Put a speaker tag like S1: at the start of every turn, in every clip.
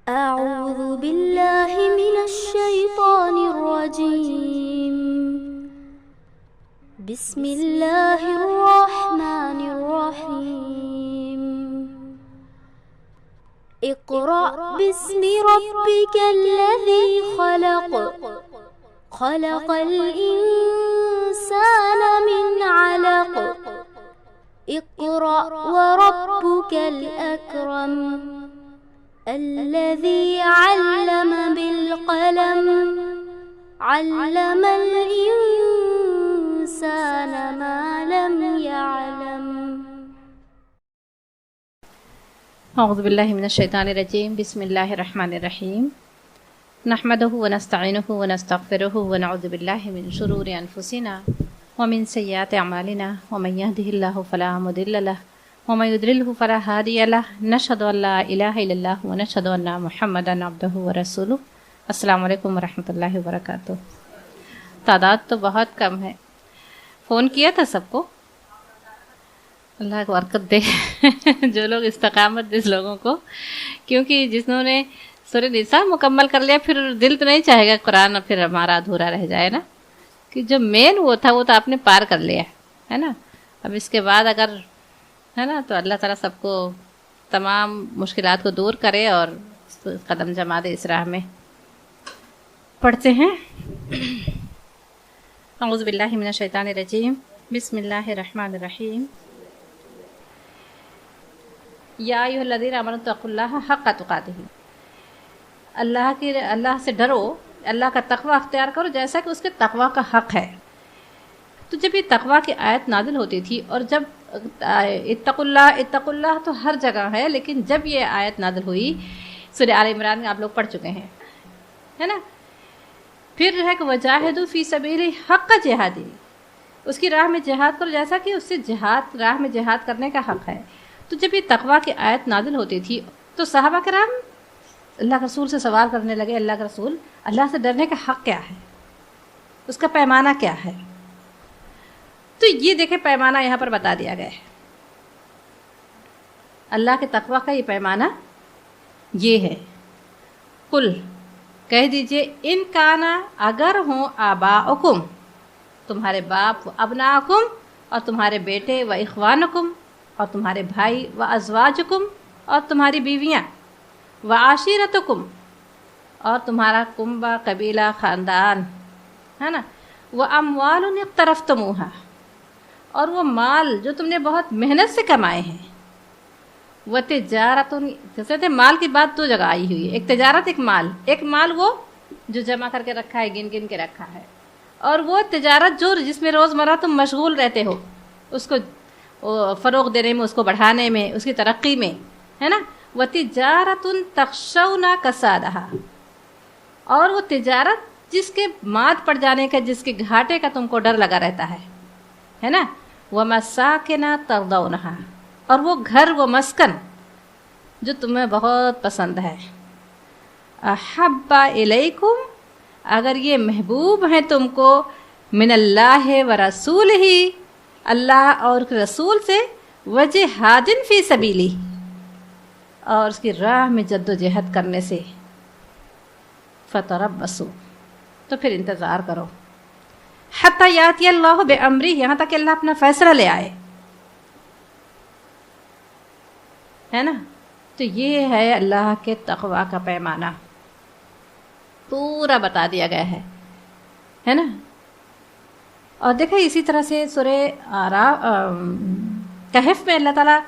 S1: أعوذ بالله من الشيطان الرجيم. بسم الله الرحمن الرحيم. اقرأ باسم ربك الذي خلق. خلق الإنسان من علق. اقرأ وربك الأكرم. الذي علم بالقلم. علم الإنسان ما لم يعلم.
S2: اعوذ باللہ من الشیطان الرجیم. بسم اللہ الرحمن الرحیم. نحمده ونستعینه ونستغفره ونعوذ باللہ من شرور انفسنا ومن سیئات اعمالنا ومن يهده الله فلا مضل له ومن يضلل فلا هادي له. نشهد ان لا الہ الا اللہ ونشهد ان محمدا عبده ورسولہ. السلام علیکم ورحمۃ اللہ وبرکاتہ. تعداد تو بہت کم ہے. فون کیا تھا سب کو. اللہ کو برکت دے جو لوگ استقامت دے اس لوگوں کو، کیونکہ جنہوں نے سورہ نساء مکمل کر لیا پھر دل تو نہیں چاہے گا قرآن پھر ہمارا ادھورا رہ جائے نا، کہ جو مین وہ تھا وہ تو آپ نے پار کر لیا ہے نا. اب اس کے بعد اگر ہے نا تو اللہ تعالیٰ سب کو تمام مشکلات کو دور کرے اور قدم جما دے اس راہ میں. پڑھتے ہیں اعوذ باللہ من الشیطان الرجیم. بسم اللہ الرحمن الرحیم. یا ایھا الذین آمنوا اتقوا اللہ حق تقاتہ. اللہ سے ڈرو، اللہ کا تقوی اختیار کرو جیسا کہ اس کے تقوی کا حق ہے. تو جب یہ تقوی کی آیت نازل ہوتی تھی، اور جب اتقوا اللہ تو ہر جگہ ہے، لیکن جب یہ آیت نازل ہوئی سورہ آل عمران میں آپ لوگ پڑھ چکے ہیں ہے نا. پھر ہے کہ وجاہدوا فی سبیلہ حق جہادہ، اس کی راہ میں جہاد کرو جیسا کہ اس سے راہ میں جہاد کرنے کا حق ہے. تو جب یہ تقوی کی آیت نازل ہوتی تھی تو صحابہ کرام اللہ کے رسول سے سوال کرنے لگے، اللہ کے رسول، اللہ سے ڈرنے کا حق کیا ہے، اس کا پیمانہ کیا ہے؟ تو یہ دیکھیں پیمانہ یہاں پر بتا دیا گیا ہے. اللہ کے تقوی کا یہ پیمانہ یہ ہے. قل کہہ دیجئے، ان کانا اگر ہوں آباؤکم تمہارے باپ، و ابناءکم اور تمہارے بیٹے، و اخوانکم اور تمہارے بھائی، و ازواجکم اور تمہاری بیویاں، و عشیرتکم اور تمہارا کنبہ، قبیلہ، خاندان ہے نا، و اموال اقترفتموہا اور وہ مال جو تم نے بہت محنت سے کمائے ہیں، وہ تجارت، جیسے تھے مال کی بات دو جگہ آئی ہوئی ہے، ایک تجارت ایک مال وہ جو جمع کر کے رکھا ہے، گن کے رکھا ہے، اور وہ تجارت جس میں روزمرہ تم مشغول رہتے ہو، اس کو فروغ دینے میں، اس کو بڑھانے میں، اس کی ترقی میں ہے نا. وہ تجارت تخشون کسادہا اور وہ تجارت جس کے مات پڑ جانے کا، جس کے گھاٹے کا تم کو ڈر لگا رہتا ہے نا. ومساکن ترضونہا اور وہ گھر، وہ مسکن جو تمہیں بہت پسند ہے. احب الیکم اگر یہ محبوب ہیں تم کو، من اللہ و رسولہ اللہ اور رسول سے، وجہاد فی سبیلہ اور اس کی راہ میں جد و جہد کرنے سے، فتربصوا تو پھر انتظار کرو، حتی یاتی اللہ بامرہ یہاں تک کہ اللہ اپنا فیصلہ لے آئے ہے نا. تو یہ ہے اللہ کے تقوی کا پیمانہ، پورا بتا دیا گیا ہے نا. اور دیکھیں اسی طرح سے سورہ کہف میں اللہ تعالیٰ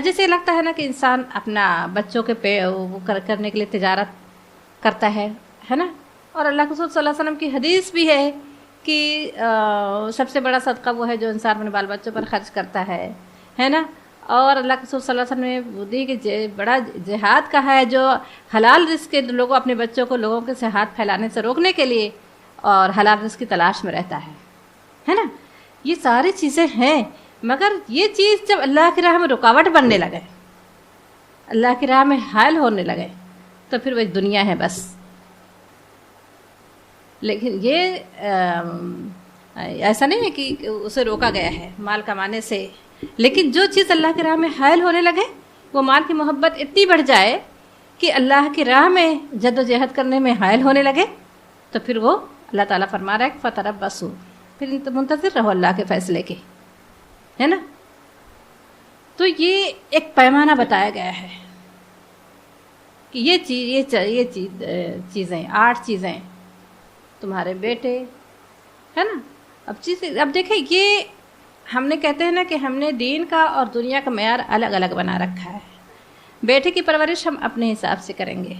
S2: جیسے لگتا ہے نا کہ انسان اپنا بچوں کے کرنے کے لیے تجارت کرتا ہے نا. اور اللہ کے رسول صلی اللہ علیہ وسلم کی حدیث بھی ہے کہ سب سے بڑا صدقہ وہ ہے جو انسان اپنے بال بچوں پر خرچ کرتا ہے نا. اور اللہ کے رسول صلی اللہ علیہ وسلم نے دی کہ بڑا جہاد کا ہے جو حلال رزق کے لوگوں اپنے بچوں کو لوگوں کے سے ہاتھ پھیلانے سے روکنے کے لیے اور حلال رزق کی تلاش میں رہتا ہے نا. یہ ساری چیزیں ہیں، مگر یہ چیز جب اللہ کی راہ میں رکاوٹ بننے لگے، اللہ کی راہ میں حائل ہونے لگے، تو پھر وہ دنیا ہے بس. لیکن یہ ایسا نہیں ہے کہ اسے روکا گیا ہے مال کمانے سے، لیکن جو چیز اللہ کی راہ میں حائل ہونے لگے، وہ مال کی محبت اتنی بڑھ جائے کہ اللہ کی راہ میں جد و جہد کرنے میں حائل ہونے لگے تو پھر وہ اللہ تعالیٰ فرما رہا ہے کہ فتربصوا، پھر منتظر رہو اللہ کے فیصلے کے، ہے نا. تو یہ ایک پیمانہ بتایا گیا ہے کہ یہ چیزیں 8 چیزیں تمہارے بیٹے، ہے نا. اب دیکھیں یہ ہم نے کہتے ہیں نا کہ ہم نے دین کا اور دنیا کا معیار الگ الگ بنا رکھا ہے. بیٹے کی پرورش ہم اپنے حساب سے کریں گے،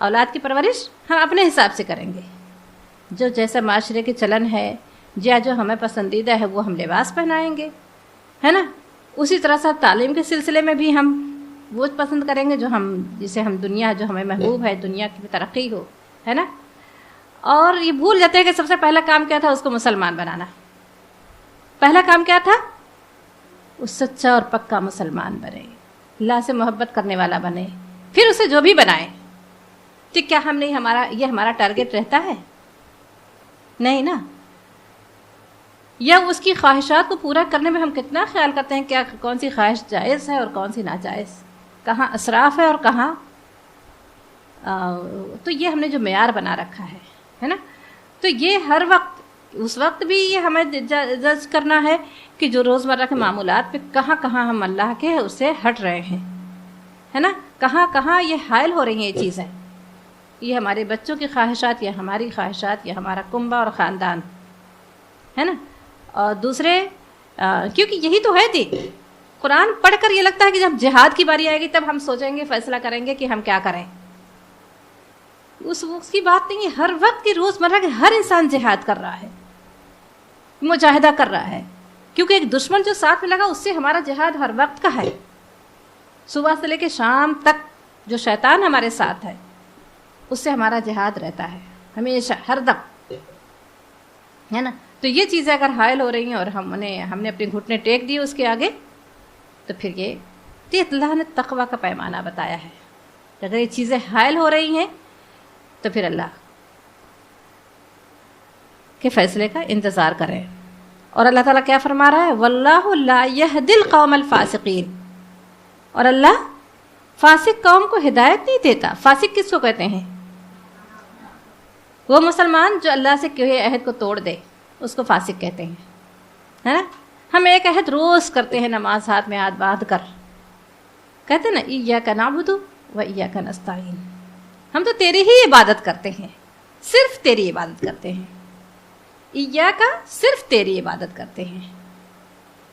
S2: اولاد کی پرورش ہم اپنے حساب سے کریں گے. جو جیسا معاشرے کے چلن ہے یا جو ہمیں پسندیدہ ہے وہ ہم لباس پہنائیں گے، ہے نا. اسی طرح سے تعلیم کے سلسلے میں بھی ہم وہ پسند کریں گے جسے ہم دنیا جو ہمیں محبوب ہے، دنیا کی ترقی ہو، ہے نا. اور یہ بھول جاتے ہیں کہ سب سے پہلا کام کیا تھا، اس کو مسلمان بنانا. پہلا کام کیا تھا، وہ سچا اور پکا مسلمان بنے، اللہ سے محبت کرنے والا بنے، پھر اسے جو بھی بنائے. تو کیا ہم نہیں یہ ہمارا ٹارگٹ رہتا ہے؟ نہیں نا. یا اس کی خواہشات کو پورا کرنے میں ہم کتنا خیال کرتے ہیں، کیا کون سی خواہش جائز ہے اور کون سی ناجائز، کہاں اسراف ہے اور کہاں. تو یہ ہم نے جو معیار بنا رکھا ہے نا. تو یہ ہر وقت اس وقت بھی یہ ہمیں جج کرنا ہے کہ جو روزمرہ کے معمولات پہ کہاں کہاں ہم اللہ کے اس سے ہٹ رہے ہیں، ہے نا. کہاں کہاں یہ حائل ہو رہی ہیں یہ چیزیں، یہ ہمارے بچوں کی خواہشات یا ہماری خواہشات یا ہمارا کنبہ اور خاندان، ہے نا. اور دوسرے کیونکہ یہی تو ہے دین. قرآن پڑھ کر یہ لگتا ہے کہ جب جہاد کی باری آئے گی تب ہم سوچیں گے، فیصلہ کریں گے کہ ہم کیا کریں. اس کی بات نہیں ہے. ہر وقت کی روزمرہ کے ہر انسان جہاد کر رہا ہے، مجاہدہ کر رہا ہے، کیونکہ ایک دشمن جو ساتھ میں لگا اس سے ہمارا جہاد ہر وقت کا ہے. صبح سے لے کے شام تک جو شیطان ہمارے ساتھ ہے اس سے ہمارا جہاد رہتا ہے ہمیشہ، ہر دم، ہے نا. تو یہ چیزیں اگر حائل ہو رہی ہیں اور ہم نے اپنے گھٹنے ٹیک دیے اس کے آگے، تو پھر یہ اللہ نے تقوی کا پیمانہ بتایا ہے. اگر یہ چیزیں حائل ہو رہی ہیں تو پھر اللہ کے فیصلے کا انتظار کریں. اور اللہ تعالیٰ کیا فرما رہا ہے، واللہ لا یہدی القوم الفاسقین. اور اللہ فاسق قوم کو ہدایت نہیں دیتا. فاسق کس کو کہتے ہیں؟ وہ مسلمان جو اللہ سے کیے عہد کو توڑ دے، اس کو فاسق کہتے ہیں، ہے نا. ہم ایک عہد روز کرتے ہیں، نماز ہاتھ میں ہاتھ باندھ کر کہتے ہیں نا، ایاک نعبد و ایاک نستعین. ہم تو تیری ہی عبادت کرتے ہیں، صرف تیری عبادت کرتے ہیں. ایاک صرف تیری عبادت کرتے ہیں،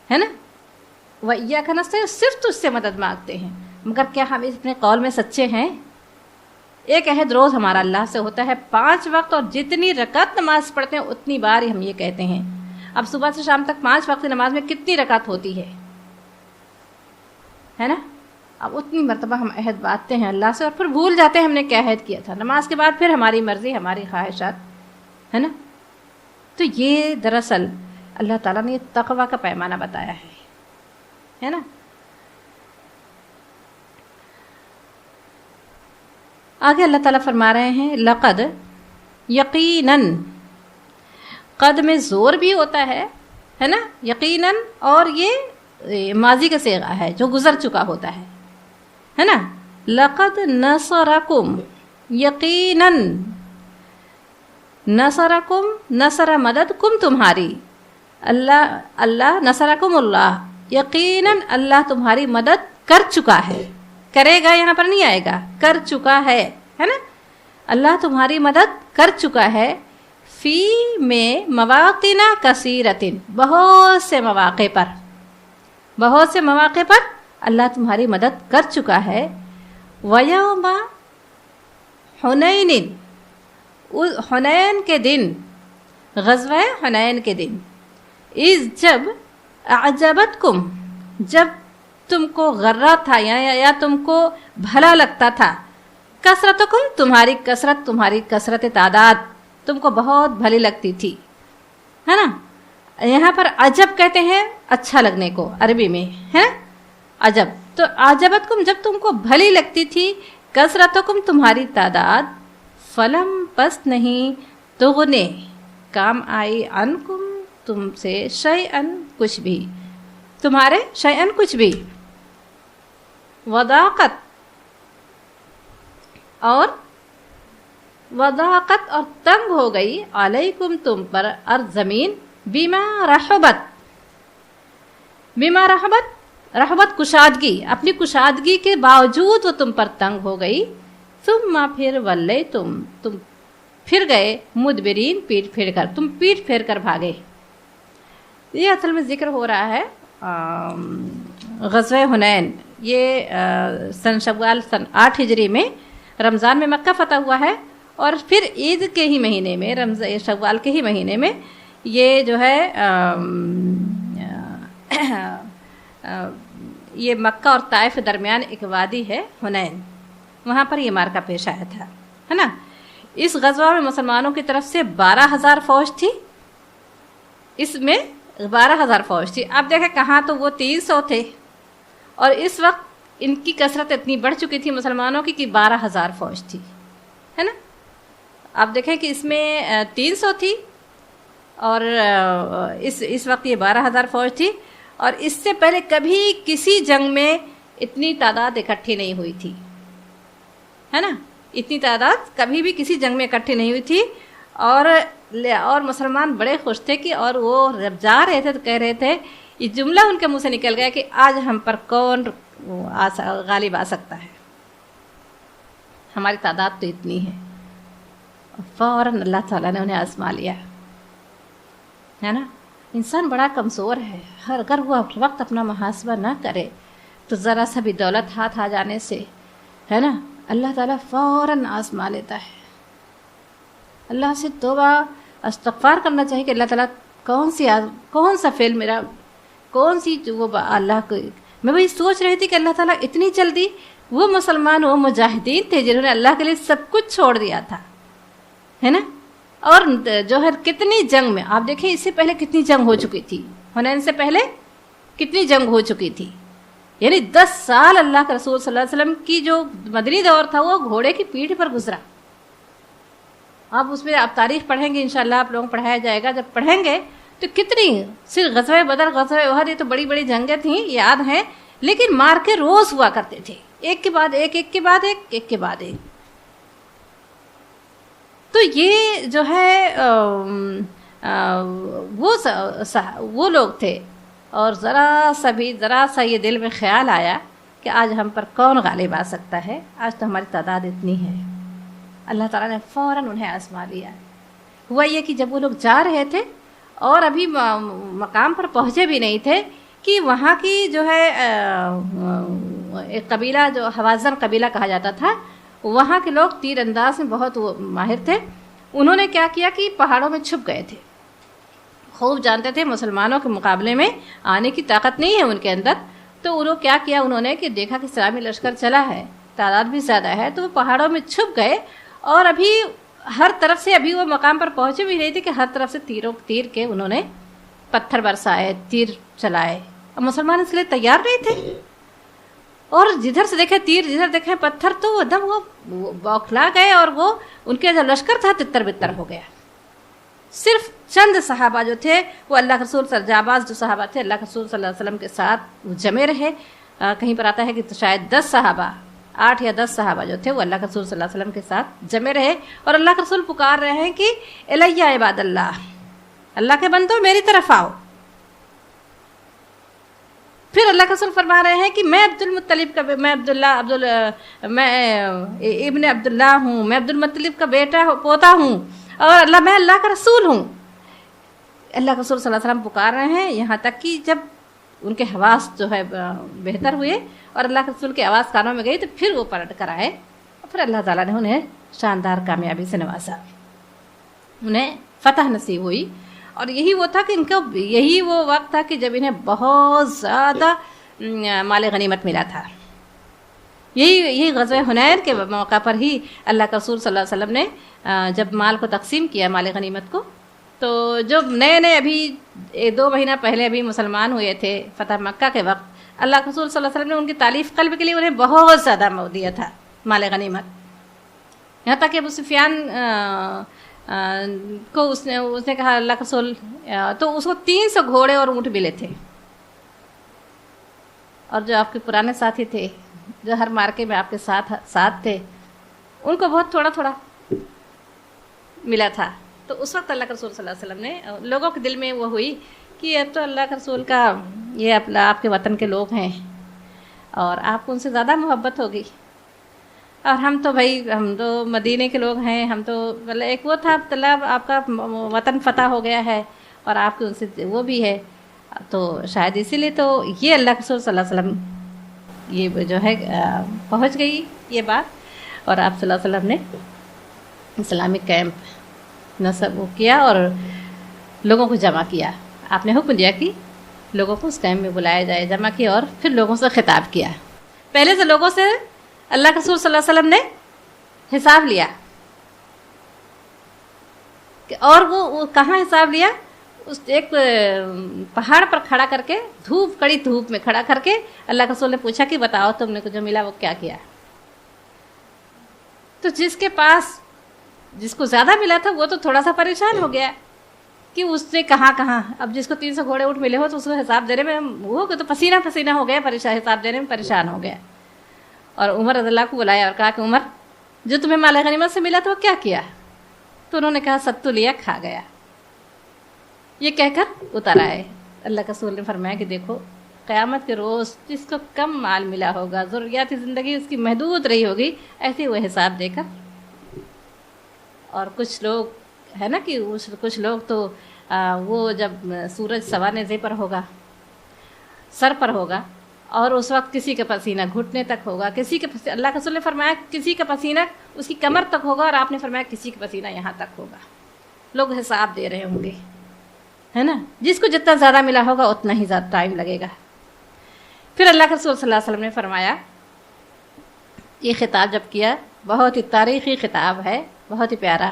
S2: ہے نا. و ایاک نستعین صرف تجھ سے مدد مانگتے ہیں. مگر کیا ہم اپنے قول میں سچے ہیں؟ ایک عہد روز ہمارا اللہ سے ہوتا ہے 5 وقت، اور جتنی رکعت نماز پڑھتے ہیں اتنی بار ہم یہ کہتے ہیں. اب صبح سے شام تک 5 وقت نماز میں کتنی رکعت ہوتی ہے نا. اب اتنی مرتبہ ہم عہد باندھتے ہیں اللہ سے اور پھر بھول جاتے ہیں ہم نے کیا عہد کیا تھا. نماز کے بعد پھر ہماری مرضی، ہماری خواہشات، ہے نا. تو یہ دراصل اللہ تعالیٰ نے یہ تقوی کا پیمانہ بتایا ہے نا. آگے اللہ تعالیٰ فرما رہے ہیں، لقد، یقیناً. قد میں زور بھی ہوتا ہے نا، یقیناً. اور یہ ماضی کا صیغہ ہے جو گزر چکا ہوتا ہے نا. لقد نصرکم، یقیناً. نصرکم، نصر مدد، کم تمہاری. اللہ نصرکم اللہ، یقیناً اللہ تمہاری مدد کر چکا ہے. کرے گا یہاں پر نہیں آئے گا، کر چکا ہے نا. اللہ تمہاری مدد کر چکا ہے. فی میں مواقع کثیرتن، بہت سے مواقع پر اللہ تمہاری مدد کر چکا ہے. ویوم حنین، حنین کے دن، غزوہ حنین کے دن. جب اعجبتکم، جب تم کو غرہ تھا یا تم کو بھلا لگتا تھا، کثرتکم، تمہاری کثرت تعداد تم کو بہت بھلی لگتی تھی، ہے نا. یہاں پر عجب کہتے ہیں اچھا لگنے کو عربی میں، ہے عجب. تو عجبتکم جب تم کو بھلی لگتی تھی، کثرتکم تمہاری تعداد، فلم پس نہیں، تغنے کام آئی، عنکم تم سے، شیئن کچھ بھی، تمہارے شیئن کچھ بھی. وضاقت اور وضاقت اور تنگ ہو گئی علیکم تم پر ارض زمین بما رحبت، بما رحبت، رحبت کشادگی، اپنی کشادگی کے باوجود وہ تم پر تنگ ہو گئی، ثم پھر ولے تم پھر گئے مدبرین، پیٹ پھیر کر، تم پیٹ پھیر کر بھاگے۔ یہ اصل میں ذکر ہو رہا ہے غزوہ حنین، یہ سن شوال سن 8 ہجری میں رمضان میں مکہ فتح ہوا ہے، اور پھر عید کے ہی مہینے میں شوال کے ہی مہینے میں یہ جو ہے یہ مکہ اور طائف کے درمیان ایک وادی ہے حنین، وہاں پر یہ مارکا پیش آیا تھا، ہے نا۔ اس غزوہ میں مسلمانوں کی طرف سے 12,000 فوج تھی، اس میں 12,000 فوج تھی۔ اب دیکھیں کہاں تو وہ 300 تھے، اور اس وقت ان کی کثرت اتنی بڑھ چکی تھی مسلمانوں کی کہ 12,000 فوج تھی، ہے نا۔ آپ دیکھیں کہ اس میں 300 تھی اور اس وقت یہ 12,000 فوج تھی، اور اس سے پہلے کبھی کسی جنگ میں اتنی تعداد اکٹھی نہیں ہوئی تھی، ہے نا۔ اتنی تعداد کبھی بھی کسی جنگ میں اکٹھی نہیں ہوئی تھی، اور مسلمان بڑے خوش تھے کہ، اور وہ جب جا رہے تھے تو کہہ رہے تھے، یہ جملہ ان کے منہ سے نکل گیا کہ آج ہم پر کون غالب آ سکتا ہے، ہماری تعداد تو اتنی ہے۔ فوراً اللہ تعالیٰ نے انہیں آزما لیا، ہے نا۔ انسان بڑا کمزور ہے، اگر وہ وقت اپنا محاسبہ نہ کرے تو ذرا سا بھی دولت ہاتھ آ جانے سے، ہے نا، اللہ تعالیٰ فوراً آزما لیتا ہے۔ اللہ سے توبہ استغفار کرنا چاہیے کہ اللہ تعالیٰ کون سا فعل میرا، کون سی وہ اللہ کو، میں وہی سوچ رہی تھی کہ اللہ تعالیٰ اتنی جلدی، وہ مسلمان وہ مجاہدین تھے جنہوں نے اللہ کے لیے سب کچھ چھوڑ دیا تھا، ہے نا۔ اور جو ہے کتنی جنگ میں آپ دیکھیں، اس سے پہلے کتنی جنگ ہو چکی تھی، حنین سے پہلے کتنی جنگ ہو چکی تھی، یعنی 10 سال اللہ کے رسول صلی اللہ علیہ وسلم کی جو مدنی دور تھا وہ گھوڑے کی پیٹھ پر گزرا۔ آپ اس میں آپ تاریخ پڑھیں گے انشاءاللہ، آپ لوگوں کو پڑھایا جائے گا، جب پڑھیں گے تو کتنی، صرف غزوہ بدر، غزوہ احد، یہ تو بڑی بڑی جنگیں تھیں یاد ہیں، لیکن مار کے روز ہوا کرتے تھے، ایک کے بعد ایک، ایک کے بعد ایک، ایک کے بعد ایک۔ تو یہ جو ہے وہ لوگ تھے، اور ذرا سا یہ دل میں خیال آیا کہ آج ہم پر کون غالب آ سکتا ہے، آج تو ہماری تعداد اتنی ہے۔ اللہ تعالیٰ نے فوراً انہیں آزما لیا۔ ہوا یہ کہ جب وہ لوگ جا رہے تھے اور ابھی مقام پر پہنچے بھی نہیں تھے کہ وہاں کی جو ہے ایک قبیلہ جو حوازن قبیلہ کہا جاتا تھا، وہاں کے لوگ تیر انداز میں بہت ماہر تھے۔ انہوں نے کیا کیا کہ پہاڑوں میں چھپ گئے تھے، خوب جانتے تھے مسلمانوں کے مقابلے میں آنے کی طاقت نہیں ہے ان کے اندر، تو انہوں کیا کیا، انہوں نے کہ دیکھا کہ اسلامی لشکر چلا ہے، تعداد بھی زیادہ ہے، تو وہ پہاڑوں میں چھپ گئے، اور ابھی ہر طرف سے، ابھی وہ مقام پر پہنچے بھی نہیں تھے کہ ہر طرف سے تیر کے انہوں نے پتھر برسائے، تیر چلائے، اور مسلمان اس کے لیے تیار نہیں تھے، اور جدھر سے دیکھے تیر، جدھر دیکھے پتھر، تو وہ دم وہ بوکھلا گئے، اور وہ ان کے جو لشکر تھا تتر بتر ہو گیا۔ صرف چند صحابہ جو تھے وہ اللہ کے رسول جاباز جو صحابہ تھے اللہ کے رسول صلی اللہ علیہ وسلم کے ساتھ وہ جمے رہے۔ کہیں پر آتا ہے کہ شاید 10 صحابہ، 8 یا 10 صحابہ جو تھے وہ اللہ کے رسول صلی اللہ علیہ وسلم کے ساتھ جمے رہے، اور اللہ کے رسول پکار رہے ہیں کہ الیہ عباد اللہ کے بندو میری طرف آؤ۔ پھر اللہ کے رسول فرما رہے ہیں کہ میں عبد المطلب کا، میں ابن عبداللہ ہوں، میں عبد المطلب کا بیٹا پوتا ہوں، اور میں اللہ کا رسول ہوں۔ اللہ کے رسول صلی اللہ علیہ وسلم پکار رہے ہیں، یہاں تک کہ جب ان کے حواس جو ہے بہتر ہوئے اور اللہ کے رسول کی آواز کانوں میں گئی، تو پھر وہ پلٹ کر آئے، اور پھر اللہ تعالیٰ نے انہیں شاندار کامیابی سے نوازا، انہیں فتح نصیب ہوئی۔ اور یہی وہ تھا کہ یہی وہ وقت تھا کہ جب انہیں بہت زیادہ مال غنیمت ملا تھا۔ یہی غزوہ حنین کے موقع پر ہی اللہ کے رسول صلی اللہ علیہ وسلم نے جب مال کو تقسیم کیا، مال غنیمت کو، تو جو نئے ابھی 2 مہینہ پہلے ابھی مسلمان ہوئے تھے فتح مکہ کے وقت، اللہ کے رسول صلی اللہ علیہ وسلم نے ان کی تعلیف قلب کے لیے انہیں بہت زیادہ مال دیا تھا، مال غنیمت، یہاں تک کہ ابو سفیان کو اس نے کہا اللہ کے رسول، تو اس کو 300 گھوڑے اور اونٹ ملے تھے، اور جو آپ کے پرانے ساتھی تھے جو ہر مارکے میں آپ کے ساتھ تھے، ان کو بہت تھوڑا تھوڑا ملا تھا. تو اس وقت اللہ کے رسول صلی اللہ علیہ وسلم نے لوگوں کے دل میں وہ ہوئی کہ اب تو اللہ کے رسول کا یہ آپ کے وطن کے لوگ ہیں اور آپ کو ان سے زیادہ محبت ہوگی, اور ہم تو بھائی ہم تو مدینے کے لوگ ہیں, ہم تو مطلب ایک وہ تھا طلب آپ کا وطن فتح ہو گیا ہے اور آپ کے ان سے وہ بھی ہے, تو شاید اسی لیے تو یہ اللہ کے رسول صلی اللہ علیہ وسلم یہ جو ہے پہنچ گئی یہ بات, اور آپ صلی اللہ علیہ وسلم نے اسلامک کیمپ نصب کیا اور لوگوں کو جمع کیا. آپ نے حکم دیا کہ لوگوں کو اس کیمپ میں بلایا جائے, جمع کیا اور پھر لوگوں سے خطاب کیا. پہلے سے لوگوں سے اللہ کے رسول صلی اللہ علیہ وسلم نے حساب لیا, اور وہ کہاں حساب لیا؟ اس ایک پہاڑ پر کھڑا کر کے, کڑی دھوپ میں کھڑا کر کے اللہ کے رسول نے پوچھا کہ بتاؤ تم نے جو ملا وہ کیا کیا. تو جس کو زیادہ ملا تھا وہ تو تھوڑا سا پریشان ہو گیا کہ اس نے کہاں, اب جس کو 300 گھوڑے اونٹ ملے ہو تو اس کو حساب دینے میں وہ تو پسینہ پسینہ ہو گیا, حساب دینے میں پریشان ہو گیا. اور عمر رضی اللہ کو بلایا اور کہا کہ عمر جو تمہیں مال غنیمت سے ملا تو وہ کیا کیا؟ تو انہوں نے کہا ستو لیا, کھا گیا. یہ کہہ کر اتر آئے. اللہ کے رسول نے فرمایا کہ دیکھو قیامت کے روز جس کو کم مال ملا ہوگا, ضروریاتی زندگی اس کی محدود رہی ہوگی, ایسے وہ حساب دے کر, اور کچھ لوگ ہے نا کہ کچھ لوگ تو وہ جب سورج سوانے زے پر ہوگا, سر پر ہوگا, اور اس وقت کسی کا پسینہ گھٹنے تک ہوگا, کسی کا اللہ کے رسول نے فرمایا کسی کا پسینہ اس کی کمر تک ہوگا, اور آپ نے فرمایا کسی کا پسینہ یہاں تک ہوگا. لوگ حساب دے رہے ہوں گے, ہے نا, جس کو جتنا زیادہ ملا ہوگا اتنا ہی زیادہ ٹائم لگے گا. پھر اللہ کے رسول صلی اللہ علیہ وسلم نے فرمایا, یہ خطاب جب کیا بہت ہی تاریخی خطاب ہے, بہت ہی پیارا.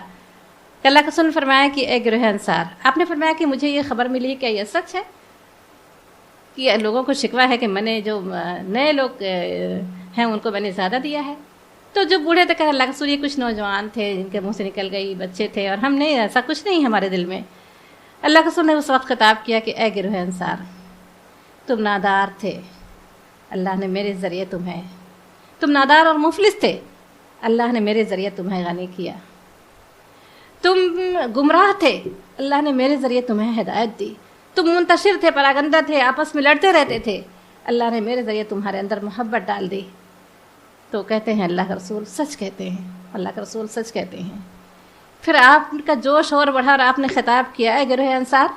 S2: اللہ کے رسول نے فرمایا کہ اے گروہ انصار, آپ نے فرمایا کہ مجھے یہ خبر ملی, کیا یہ سچ ہے کہ لوگوں کو شکوہ ہے کہ میں نے جو نئے لوگ ہیں ان کو میں نے زیادہ دیا ہے؟ تو جو بوڑھے تھے کہا اللہ کے رسول یہ کچھ نوجوان تھے جن کے منہ سے نکل گئی, بچے تھے, اور ہم نے ایسا کچھ نہیں ہمارے دل میں. اللہ کے رسول نے اس وقت خطاب کیا کہ اے گروہ انصار, تم نادار تھے, اللہ نے میرے ذریعے تم نادار اور مفلس تھے, اللہ نے میرے ذریعے تمہیں غنی کیا. تم گمراہ تھے, اللہ نے میرے ذریعے تمہیں ہدایت دی. تم منتشر تھے, پراگندہ تھے, آپس میں لڑتے رہتے تھے, اللہ نے میرے ذریعے تمہارے اندر محبت ڈال دی. تو کہتے ہیں اللہ کا رسول سچ کہتے ہیں, اللہ کا رسول سچ کہتے ہیں. پھر آپ کا جوش اور بڑھا اور آپ نے خطاب کیا, اے گروہ انصار,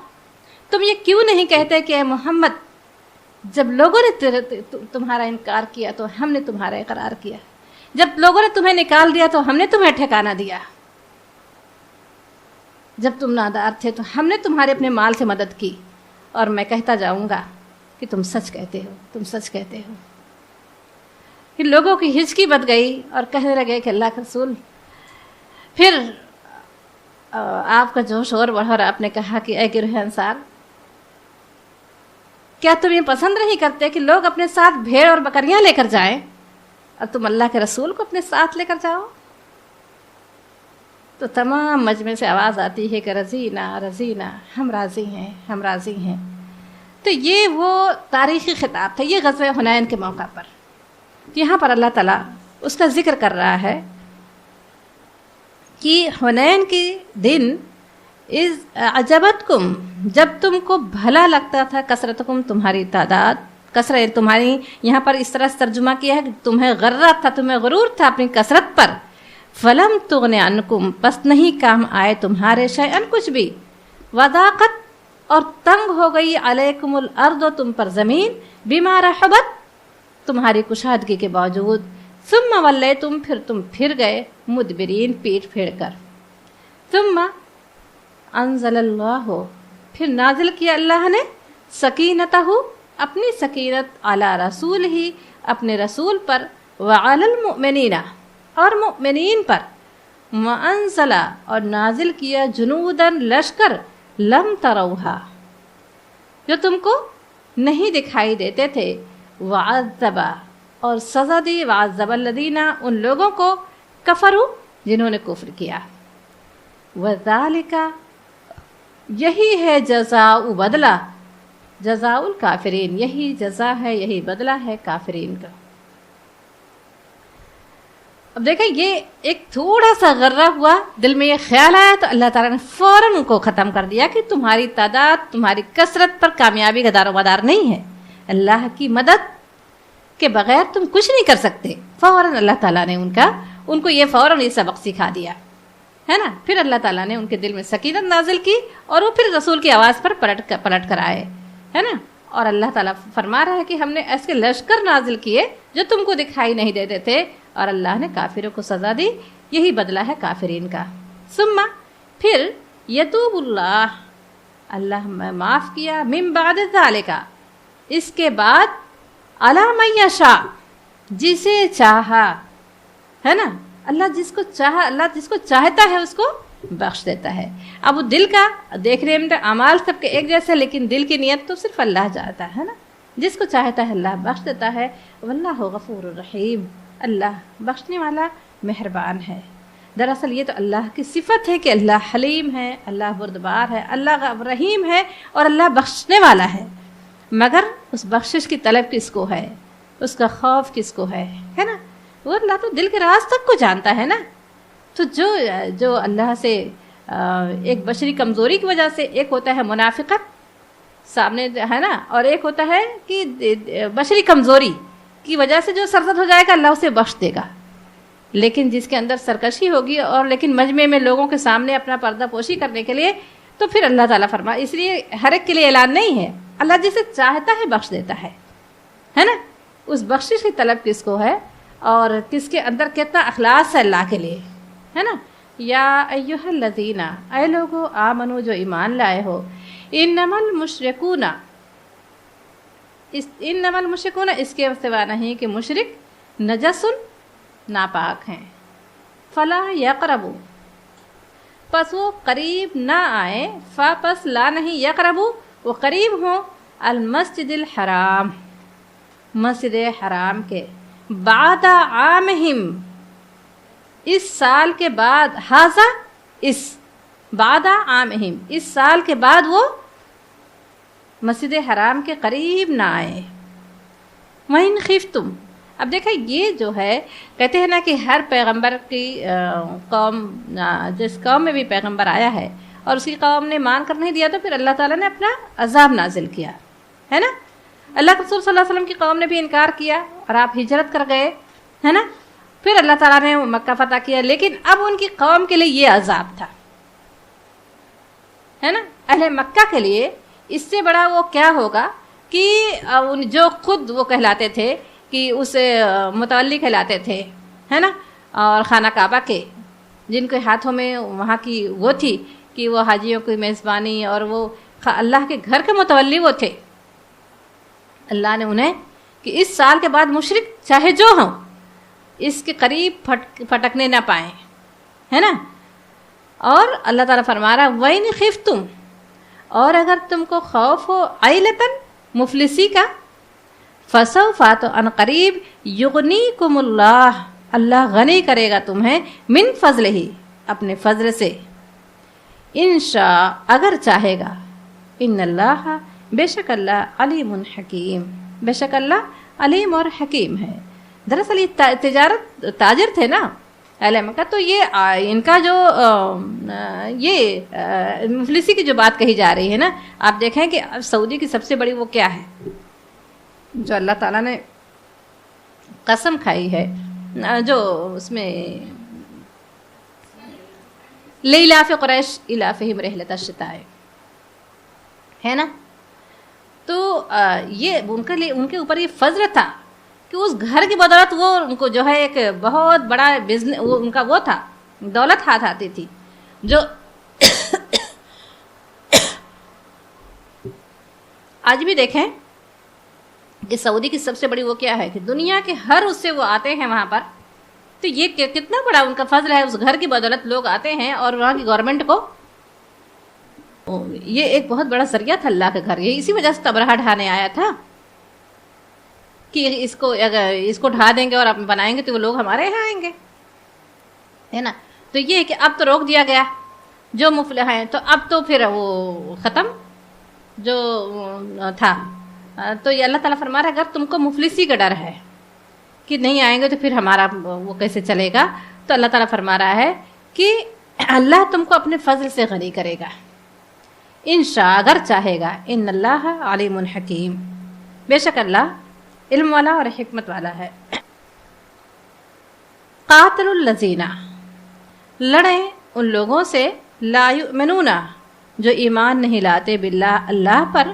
S2: تم یہ کیوں نہیں کہتے کہ اے محمد, جب لوگوں نے تمہارا انکار کیا تو ہم نے تمہارا اقرار کیا, جب لوگوں نے تمہیں نکال دیا تو ہم نے تمہیں ٹھکانہ دیا, جب تم نادار تھے تو ہم نے تمہارے اپنے مال سے مدد کی. اور میں کہتا جاؤں گا کہ تم سچ کہتے ہو, تم سچ کہتے ہو. کہ لوگوں کی ہچکی بد گئی اور کہنے لگے کہ اللہ کے رسول. پھر آپ کا جوش اور بڑھا اور آپ نے کہا کہ اے گروہ انصار, کیا تم یہ پسند نہیں کرتے کہ لوگ اپنے ساتھ بھیڑ اور بکریاں لے کر جائیں اور تم اللہ کے رسول کو اپنے ساتھ لے کر جاؤ؟ تو تمام مجمع سے آواز آتی ہے کہ رضینا رضینا, ہم راضی ہیں, ہم راضی ہیں. تو یہ وہ تاریخی خطاب تھا, یہ غزوہ حنین کے موقع پر. یہاں پر اللہ تعالیٰ اس کا ذکر کر رہا ہے کہ حنین کے دن اذ اعجبتکم, جب تم کو بھلا لگتا تھا, کثرتکم تمہاری تعداد, کثرت تمہاری یہاں پر اس طرح سے ترجمہ کیا ہے کہ تمہیں غرت تھا, تمہیں غرور تھا اپنی کثرت پر. فلم تغن عنکم, بس نہیں کام آئے تمہارے شیئن کچھ بھی. وضاقت, اور تنگ ہو گئی علیکم الارض, تم پر زمین, بما رحبت, تمہاری کشادگی کے باوجود. ثم ولیتم, پھر تم پھر گئے, مدبرین, پیٹ پھیر کر. ثم انزل اللہ, پھر نازل کیا اللہ نے سکینتہ, اپنی سکینت, علی رسول ہی, اپنے رسول پر, وعلی المؤمنین, اور مؤمنین پر. وانزل, اور نازل کیا جنوداً, لشکر, لم تروہا, جو تم کو نہیں دکھائی دیتے تھے. وعذب, اور سزا دی, وعذب الذین, ان لوگوں کو, کفروا, جنہوں نے کفر کیا. وذالک, یہی ہے جزاء, بدلہ, جزاء الکافرین, یہی جزا ہے, یہی بدلہ ہے کافرین کا. اب دیکھیں یہ ایک تھوڑا سا غرہ ہوا دل میں یہ خیال آیا تو اللہ تعالیٰ نے فوراً ان کو ختم کر دیا کہ تمہاری تعداد تمہاری کثرت پر کامیابی کا دار و مدار نہیں ہے، اللہ کی مدد کے بغیر تم کچھ نہیں کر سکتے۔ فوراً اللہ تعالیٰ نے ان کو یہ فوراً یہ سبق سکھا دیا ہے نا۔ پھر اللہ تعالیٰ نے ان کے دل میں سکینت نازل کی اور وہ پھر رسول کی آواز پر پلٹ کر آئے ہے نا۔ اور اللہ تعالیٰ فرما رہا ہے کہ ہم نے ایسے لشکر نازل کیے جو تم کو دکھائی نہیں دیتے تھے، اور اللہ نے کافروں کو سزا دی، یہی بدلہ ہے کافرین کا۔ ثم پھر یتوب اللہ معاف کیا، من بعد ذالک اس کے بعد، علی من یشاء جسے چاہا ہے نا۔ اللہ جس کو چاہتا ہے اس کو بخش دیتا ہے۔ اب وہ دل کا دیکھنے میں اعمال سب کے ایک جیسے، لیکن دل کی نیت تو صرف اللہ جانتا ہے نا۔ جس کو چاہتا ہے اللہ بخش دیتا ہے۔ واللہ غفور الرحیم، اللہ بخشنے والا مہربان ہے۔ دراصل یہ تو اللہ کی صفت ہے کہ اللہ حلیم ہے، اللہ بردبار ہے، اللہ رحیم ہے اور اللہ بخشنے والا ہے، مگر اس بخشش کی طلب کس کو ہے، اس کا خوف کس کو ہے نا۔ وہ اللہ تو دل کے راز تک کو جانتا ہے نا۔ تو جو اللہ سے ایک بشری کمزوری کی وجہ سے، ایک ہوتا ہے منافقت سامنے ہے نا، اور ایک ہوتا ہے کہ بشری کمزوری کی وجہ سے جو سرزد ہو جائے گا اللہ اسے بخش دے گا، لیکن جس کے اندر سرکشی ہوگی اور لیکن مجمع میں لوگوں کے سامنے اپنا پردہ پوشی کرنے کے لیے، تو پھر اللہ تعالیٰ فرمائے، اس لیے ہر ایک کے لیے اعلان نہیں ہے، اللہ جسے چاہتا ہے بخش دیتا ہے نا۔ اس بخشش کی طلب کس کو ہے اور کس کے اندر کتنا اخلاص ہے اللہ کے لیے ہے نا۔ یا ایھا الذین، اے لوگو آمنو جو ایمان لائے ہو، انما المشرکون اس کے سوا نہیں کہ مشرک نجس ناپاک ہیں، فلا یقربوا پس وہ قریب نہ آئے، پس لا نہیں یقربوا وہ قریب ہوں، المسجد الحرام مسجد حرام کے، بعد عامہم اس سال کے بعد، ہذا اس بعد عامہم اس سال کے بعد وہ مسجد حرام کے قریب نہ آئے۔ وَإِنْ خِفْتُمْ، اب دیکھیں یہ جو ہے کہتے ہیں نا کہ ہر پیغمبر کی قوم، جس قوم میں بھی پیغمبر آیا ہے اور اسی قوم نے مان کر نہیں دیا تو پھر اللہ تعالیٰ نے اپنا عذاب نازل کیا ہے نا۔ اللہ کے رسول صلی اللہ علیہ وسلم کی قوم نے بھی انکار کیا اور آپ ہجرت کر گئے ہے نا، پھر اللہ تعالیٰ نے مکہ فتح کیا، لیکن اب ان کی قوم کے لیے یہ عذاب تھا ہے نا۔ اہل مکہ کے لیے اس سے بڑا وہ کیا ہوگا کہ جو خود وہ کہلاتے تھے کہ اسے متولی کہلاتے تھے ہے نا، اور خانہ کعبہ کے جن کے ہاتھوں میں وہاں کی وہ تھی کہ وہ حاجیوں کی میزبانی اور وہ اللہ کے گھر کے متولی وہ تھے، اللہ نے انہیں کہ اس سال کے بعد مشرک چاہے جو ہوں اس کے قریب پھٹکنے نہ پائیں ہے نا۔ اور اللہ تعالیٰ فرما رہا وَإِنْ خِفْتُمْ اور اگر تم کو خوف ہو عیلتاً مفلسی کا، فَسَوْفَ تو ان قریب یغنیکم اللہ غنی کرے گا تمہیں من فضلہ اپنے فضل سے، انشاء اگر چاہے گا، ان اللہ بے شک اللہ علیم حکیم بے شک اللہ علیم اور حکیم ہے۔ دراصل یہ تاجر تھے نا اہل مکہ، تو یہ ان کا جو یہ مفلسی کی جو بات کہی جا رہی ہے نا، آپ دیکھیں کہ سعودی کی سب سے بڑی وہ کیا ہے جو اللہ تعالیٰ نے قسم کھائی ہے، جو اس میں لإلاف قریش إلافہم رحلۃ الشتاء ہے نا۔ تو یہ ان کے اوپر یہ فضل تھا کہ اس گھر کی بدولت وہ ان کو جو ہے ایک بہت بڑا بزنس ان کا وہ تھا، دولت ہاتھ آتی تھی، جو آج بھی دیکھیں کہ سعودی کی سب سے بڑی وہ کیا ہے کہ دنیا کے ہر اس سے وہ آتے ہیں وہاں پر، تو یہ کتنا بڑا ان کا فضل ہے، اس گھر کی بدولت لوگ آتے ہیں اور وہاں کی گورنمنٹ کو یہ ایک بہت بڑا ذریعہ تھا اللہ کے گھر، یہ اسی وجہ سے تبرہ ڈھانے آیا تھا کہ اس کو ڈھا دیں گے اور بنائیں گے تو وہ لوگ ہمارے یہاں آئیں گے ہے نا۔ تو یہ کہ اب تو روک دیا گیا جو مفلح ہیں، تو اب تو پھر وہ ختم جو تھا۔ تو یہ اللہ تعالیٰ فرما رہا ہے اگر تم کو مفلسی کا ڈر ہے کہ نہیں آئیں گے تو پھر ہمارا وہ کیسے چلے گا. تو اللہ تعالیٰ فرما رہا ہے کہ اللہ تم کو اپنے فضل سے غنی کرے گا انشاء اگر چاہے گا. ان اللہ علیم حکیم، بے شک اللہ علم والا اور حکمت والا ہے. قاتل الذین، لڑیں ان لوگوں سے لا یؤمنون جو ایمان نہیں لاتے باللہ اللہ پر،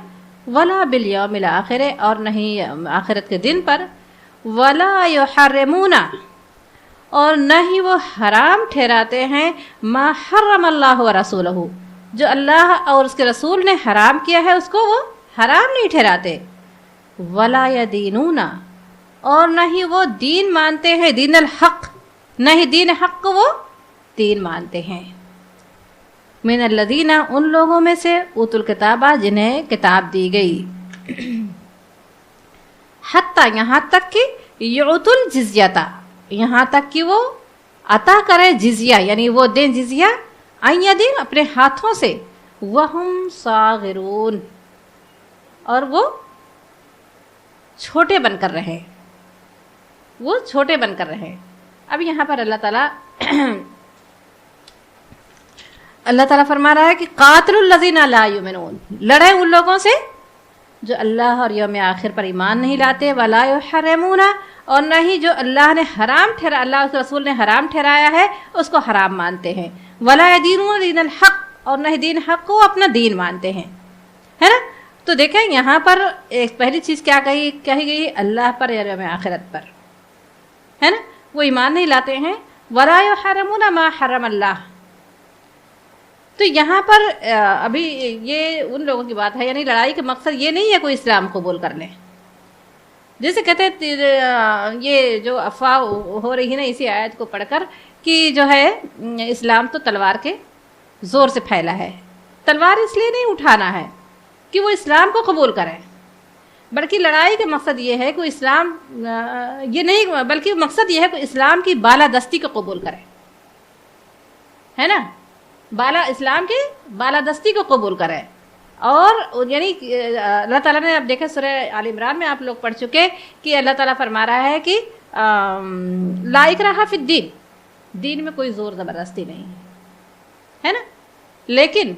S2: ولا بالیوم الآخر اور نہیں آخرت کے دن پر، ولا یحرمون اور نہ ہی وہ حرام ٹھہراتے ہیں ما حرم اللہ ورسولہ جو اللہ اور اس کے رسول نے حرام کیا ہے اس کو وہ حرام نہیں ٹھہراتے. ولا یدینون اور نہ ہی وہ دین مانتے ہیں دین الحق، نہ ہی دین حق کو وہ دین مانتے ہیں. من الذین ان لوگوں میں سے اوتوا الکتابہ جنہیں کتاب دی گئی، حتی یہاں تک کہ یعطوا الجزیۃ یہاں تک کہ وہ عطا کرے جزیہ یعنی وہ دیں جزیہ، عن یدین اپنے ہاتھوں سے، وہم صاغرون اور وہ چھوٹے بن کر رہے، وہ چھوٹے بن کر رہے. اب یہاں پر اللہ تعالیٰ فرما رہا ہے کہ قاتل الذین لا یؤمنون، لڑے ان لوگوں سے جو اللہ اور یوم آخر پر ایمان نہیں لاتے، ولا یحرمون اور نہ ہی جو اللہ نے حرام ٹھہرایا، اللہ اس کے رسول نے حرام ٹھہرایا ہے اس کو حرام مانتے ہیں، ولا یدینون دین الحق اور نہ ہی دین حق کو اپنا دین مانتے ہیں، ہے نا. تو دیکھیں یہاں پر ایک پہلی چیز کیا کہی گئی، اللہ پر یا یوم آخرت پر، ہے نا. وہ ایمان نہیں لاتے ہیں، ولا یحرمون ما حرم اللہ. تو یہاں پر ابھی یہ ان لوگوں کی بات ہے، یعنی لڑائی کا مقصد یہ نہیں ہے کوئی اسلام قبول کر لے. جیسے کہتے ہیں یہ جو افواہ ہو رہی ہے نا اسی آیت کو پڑھ کر کہ جو ہے اسلام تو تلوار کے زور سے پھیلا ہے. تلوار اس لیے نہیں اٹھانا ہے کہ وہ اسلام کو قبول کریں، بلکہ لڑائی کا مقصد یہ ہے کہ اسلام یہ نہیں بلکہ مقصد یہ ہے کہ اسلام کی بالادستی کو قبول کریں، ہے نا. اسلام کی بالادستی کو قبول کریں. اور یعنی اللہ تعالیٰ نے اب دیکھیں سورہ آل عمران میں آپ لوگ پڑھ چکے کہ اللہ تعالیٰ فرما رہا ہے کہ لا اکراہ فی الدین، دین میں کوئی زور زبردستی نہیں ہے نا. لیکن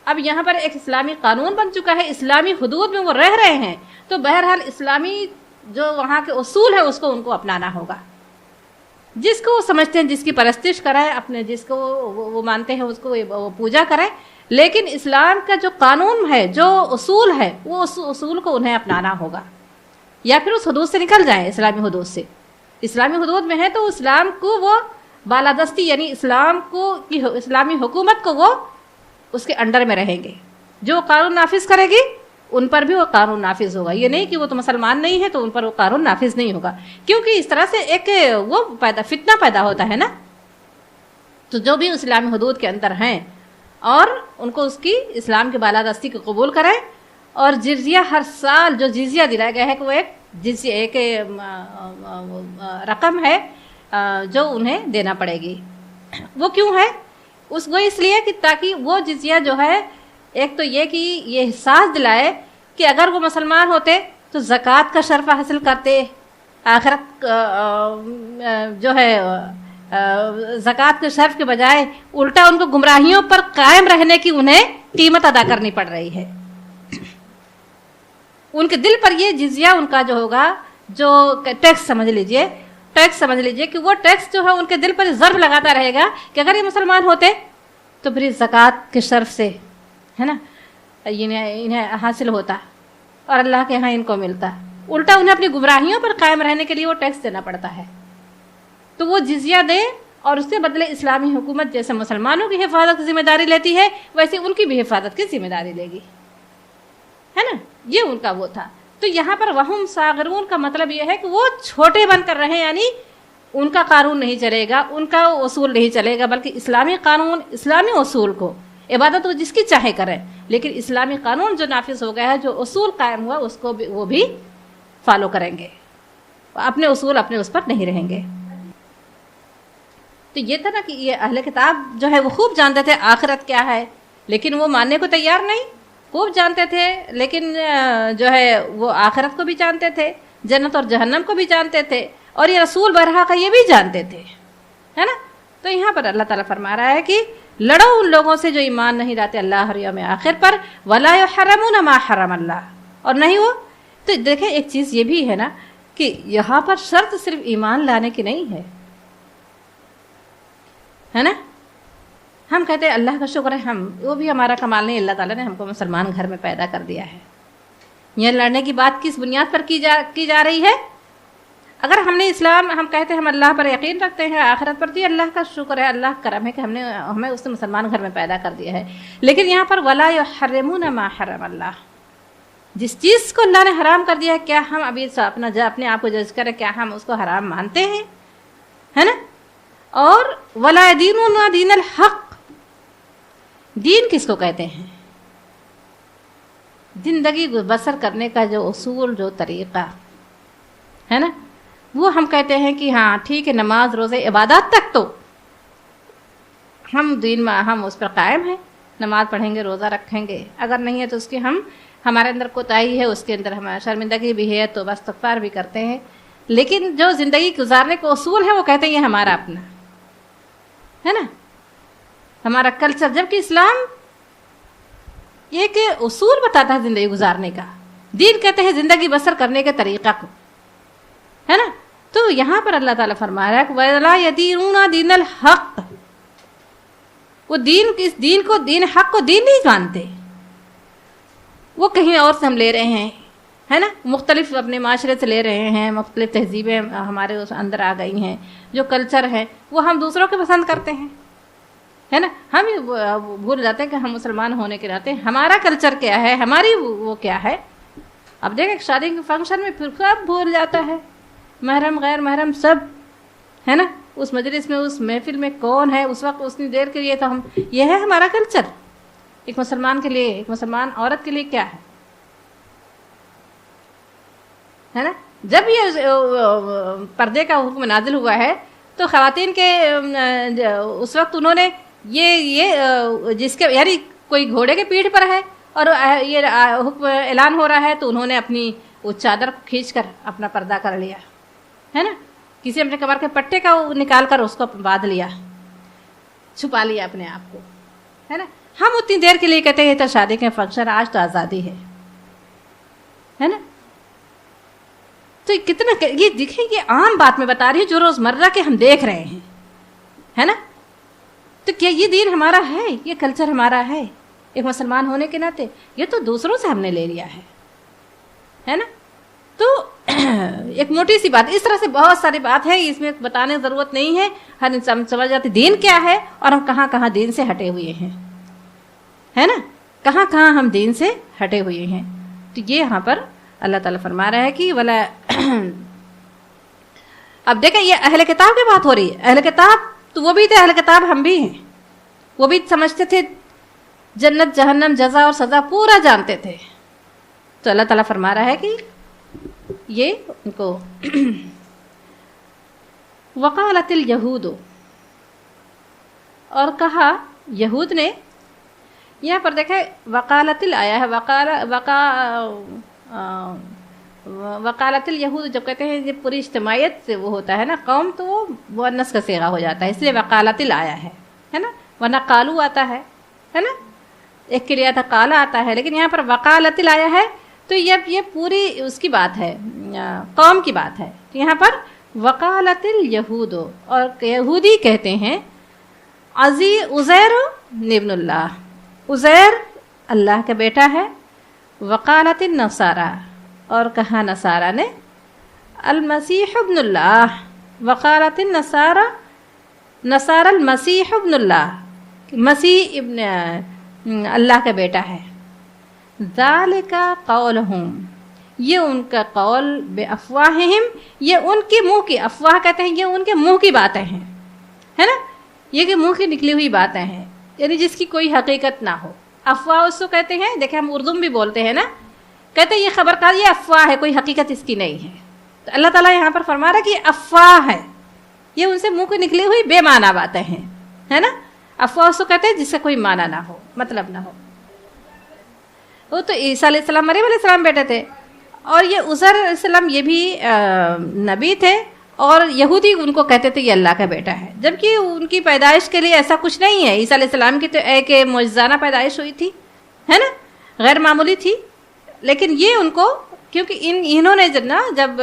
S2: اب یہاں پر ایک اسلامی قانون بن چکا ہے، اسلامی حدود میں وہ رہ رہے ہیں، تو بہرحال اسلامی جو وہاں کے اصول ہے اس کو ان کو اپنانا ہوگا. جس کو وہ سمجھتے ہیں، جس کی پرستش کرائے، اپنے جس کو وہ مانتے ہیں اس کو وہ پوجا کریں، لیکن اسلام کا جو قانون ہے، جو اصول ہے، وہ اس اصول کو انہیں اپنانا ہوگا، یا پھر اس حدود سے نکل جائیں. اسلامی حدود سے، اسلامی حدود میں ہے تو اسلام کو وہ بالادستی یعنی اسلام کو اسلامی حکومت کو وہ اس کے انڈر میں رہیں گے. جو قانون نافذ کرے گی ان پر بھی وہ قانون نافذ ہوگا. یہ نہیں کہ وہ تو مسلمان نہیں ہے تو ان پر وہ قانون نافذ نہیں ہوگا، کیونکہ اس طرح سے ایک وہ فتنہ پیدا ہوتا ہے نا. تو جو بھی اسلامی حدود کے اندر ہیں اور ان کو اس کی اسلام کی بالادستی کو قبول کریں، اور جزیہ ہر سال جو جزیہ دلایا گیا ہے کہ وہ ایک رقم ہے جو انہیں دینا پڑے گی. وہ کیوں ہے؟ اس لیے کہ تاکہ وہ جزیہ جو ہے ایک تو یہ کہ یہ احساس دلائے کہ اگر وہ مسلمان ہوتے تو زکوٰۃ کا شرف حاصل کرتے، آخرت جو ہے زکوٰۃ کے شرف کے بجائے الٹا ان کو گمراہیوں پر قائم رہنے کی انہیں قیمت ادا کرنی پڑ رہی ہے. ان کے دل پر یہ جزیہ ان کا جو ہوگا، جو ٹیکس سمجھ لیجئے کہ وہ ٹیکس جو ہے ان کے دل پر ضرب لگاتا رہے گا کہ اگر یہ مسلمان ہوتے تو پھر زکوٰۃ کے شرف سے ہے نا انہیں حاصل ہوتا اور اللہ کے ہاں ان کو ملتا. الٹا انہیں اپنی گمراہیوں پر قائم رہنے کے لیے وہ ٹیکس دینا پڑتا ہے. تو وہ جزیہ دے اور اس کے بدلے اسلامی حکومت جیسے مسلمانوں کی حفاظت کی ذمہ داری لیتی ہے ویسے ان کی بھی حفاظت کی ذمہ داری لے گی، ہے نا. یہ ان کا وہ تھا. تو یہاں پر وہم صاغرون کا مطلب یہ ہے کہ وہ چھوٹے بن کر رہے، یعنی ان کا قانون نہیں چلے گا، ان کا اصول نہیں چلے گا، بلکہ اسلامی قانون، اسلامی اصول کو عبادت وہ جس کی چاہے کریں، لیکن اسلامی قانون جو نافذ ہو گیا ہے، جو اصول قائم ہوا، اس کو بھی وہ بھی فالو کریں گے، اپنے اصول اپنے اس پر نہیں رہیں گے. تو یہ تھا نا کہ یہ اہل کتاب جو ہے وہ خوب جانتے تھے آخرت کیا ہے، لیکن وہ ماننے کو تیار نہیں. خوب جانتے تھے لیکن جو ہے وہ آخرت کو بھی جانتے تھے، جنت اور جہنم کو بھی جانتے تھے، اور یہ رسول برحق ہے یہ بھی جانتے تھے، ہے نا. تو یہاں پر اللہ تعالیٰ فرما رہا ہے کہ لڑو ان لوگوں سے جو ایمان نہیں لاتے اللہ اور یوم آخر پر، ولا یحرمون ما حرم اللہ، اور نہیں وہ. تو دیکھیں ایک چیز یہ بھی ہے نا کہ یہاں پر شرط صرف ایمان لانے کی نہیں ہے نا. ہم کہتے ہیں اللہ کا شکر ہے، ہم وہ بھی ہمارا کمال نہیں، اللہ تعالیٰ نے ہم کو مسلمان گھر میں پیدا کر دیا ہے. یہ لڑنے کی بات کس بنیاد پر کی جا رہی ہے؟ اگر ہم نے اسلام، ہم کہتے ہیں ہم اللہ پر یقین رکھتے ہیں، آخرت پر دی، اللہ کا شکر ہے، اللہ کا کرم ہے کہ ہمیں اس نے مسلمان گھر میں پیدا کر دیا ہے. لیکن یہاں پر ولا یحرمون ما حرم اللہ، جس چیز کو اللہ نے حرام کر دیا ہے، کیا ہم ابھی اپنے آپ کو جج کریں، کیا ہم اس کو حرام مانتے ہیں؟ ہے نا. اور ولا دینون دین الحق، دین کس کو کہتے ہیں؟ زندگی بسر کرنے کا جو اصول، جو طریقہ ہے نا، وہ ہم کہتے ہیں کہ ہاں ٹھیک ہے، نماز روزے عبادات تک تو ہم دین میں ہم اس پر قائم ہیں، نماز پڑھیں گے، روزہ رکھیں گے، اگر نہیں ہے تو اس کی ہمارے اندر کوتاہی ہے، اس کے اندر ہمارا شرمندگی بھی ہے تو بس استغفار بھی کرتے ہیں. لیکن جو زندگی گزارنے کا اصول ہے وہ کہتے ہیں یہ ہمارا اپنا ہے نا، ہمارا کلچر. جبکہ اسلام ایک اصول بتاتا ہے زندگی گزارنے کا، دین کہتے ہیں زندگی بسر کرنے کے طریقہ کو، ہے نا. تو یہاں پر اللہ تعالیٰ فرما رہا ہے کہ وَلَا يَدِينُونَ دِينَ الْحَقِّ، وہ دین کو، دین حق کو دین نہیں مانتے، وہ کہیں اور سے ہم لے رہے ہیں، ہے نا. مختلف اپنے معاشرے سے لے رہے ہیں، مختلف تہذیبیں ہمارے اس اندر آ گئی ہیں، جو کلچر ہے وہ ہم دوسروں کے پسند کرتے ہیں، ہے نا. ہم بھول جاتے ہیں کہ ہم مسلمان ہونے کے ناطے ہمارا کلچر کیا ہے، ہماری وہ کیا ہے. اب دیکھیں شادی کے فنکشن میں پھر سب بھول جاتا ہے، محرم غیر محرم سب، ہے نا. اس مجلس میں، اس محفل میں کون ہے اس وقت، اتنی دیر کے لیے تو ہم، یہ ہے ہمارا کلچر. ایک مسلمان کے لیے، ایک مسلمان عورت کے لیے کیا ہے نا. جب یہ پردے کا حکم نازل ہوا ہے تو خواتین کے اس وقت انہوں نے یہ جس کے یعنی کوئی گھوڑے کے پیٹھ پر ہے اور یہ حکم اعلان ہو رہا ہے تو انہوں نے اپنی وہ چادر کھینچ کر اپنا پردہ کر لیا، ہے نا. کسی اپنے کمر کے پٹے کا نکال کر اس کو باندھ لیا، چھپا لیا اپنے آپ کو، ہے نا. ہم اتنی دیر کے لیے کہتے ہیں یہ تو شادی کے فنکشن، آج تو آزادی ہے نا. تو کتنا یہ دیکھیں، یہ عام بات میں بتا رہی ہوں جو روزمرہ کے ہم دیکھ رہے ہیں، ہے نا. تو کیا یہ دین ہمارا ہے، یہ کلچر ہمارا ہے ایک مسلمان ہونے کے ناطے؟ یہ تو دوسروں سے ہم نے لے لیا ہے نا. تو ایک موٹی سی بات، اس طرح سے بہت ساری بات ہے، اس میں بتانے کی ضرورت نہیں ہے، ہر انسان سمجھ جاتے دین کیا ہے اور ہم کہاں کہاں دین سے ہٹے ہوئے ہیں، ہے نا. کہاں کہاں ہم دین سے ہٹے ہوئے ہیں. تو یہ یہاں پر اللہ تعالیٰ فرما رہا ہے کہ ولا اب دیکھیں یہ اہل کتاب کی بات ہو رہی ہے. اہل کتاب تو وہ بھی تھے، اہل کتاب ہم بھی ہیں، وہ بھی سمجھتے تھے جنت جہنم جزا اور سزا پورا جانتے تھے. تو اللہ تعالیٰ فرما رہا ہے کہ یہ ان کو وقالت الیہود، اور کہا یہود نے. یہاں پر دیکھیں وقالت آیا ہے، وقالت الیہود جب کہتے ہیں یہ پوری اجتماعیت سے وہ ہوتا ہے نا، قوم تو وہ مؤنث کا صیغہ ہو جاتا ہے، اس لیے وقالت آیا ہے نا. ورنہ قالو آتا ہے نا، ایک کے لیے آتا قالا آتا ہے، لیکن یہاں پر وقالت آیا ہے تو یہ پوری اس کی بات ہے، قوم کی بات ہے. یہاں پر وقالت الیہود، اور یہودی کہتے ہیں عزیر ابن اللہ، عزیر اللہ کا بیٹا ہے. وقالت النصارى، اور کہا نصارہ نے المسیح ابن اللہ. وقالت النصارى نصارى المسیح ابن اللہ، مسیح ابن اللہ کا بیٹا ہے. ذالک قولہم، یہ ان کا قول بافواہہم، یہ ان کے منہ کی، افواہ کہتے ہیں یہ ان کے منہ کی باتیں ہیں، ہے نا. یہ کہ منہ کی نکلی ہوئی باتیں ہیں، یعنی جس کی کوئی حقیقت نہ ہو. افواہ اس کو کہتے ہیں، دیکھیں ہم اردو میں بھی بولتے ہیں نا، کہتے ہیں یہ خبر کا یہ افواہ ہے، کوئی حقیقت اس کی نہیں ہے. تو اللہ تعالیٰ یہاں پر فرما رہا ہے کہ یہ افواہ ہے، یہ ان سے منہ کو نکلی ہوئی بے معنی باتیں ہیں، ہے نا. افواہ اس کو کہتے ہیں جس سے کوئی معنی نہ ہو، مطلب نہ ہو. وہ تو عیسیٰ علیہ السلام، مریم علیہ السلام بیٹے تھے، اور یہ عزیر علیہ السلام یہ بھی نبی تھے اور یہودی ان کو کہتے تھے یہ اللہ کا بیٹا ہے، جبکہ ان کی پیدائش کے لیے ایسا کچھ نہیں ہے۔ عیسیٰ علیہ السلام کی تو ایک معجزانہ پیدائش ہوئی تھی، ہے نا، غیر معمولی تھی، لیکن یہ ان کو کیونکہ انہوں نے جب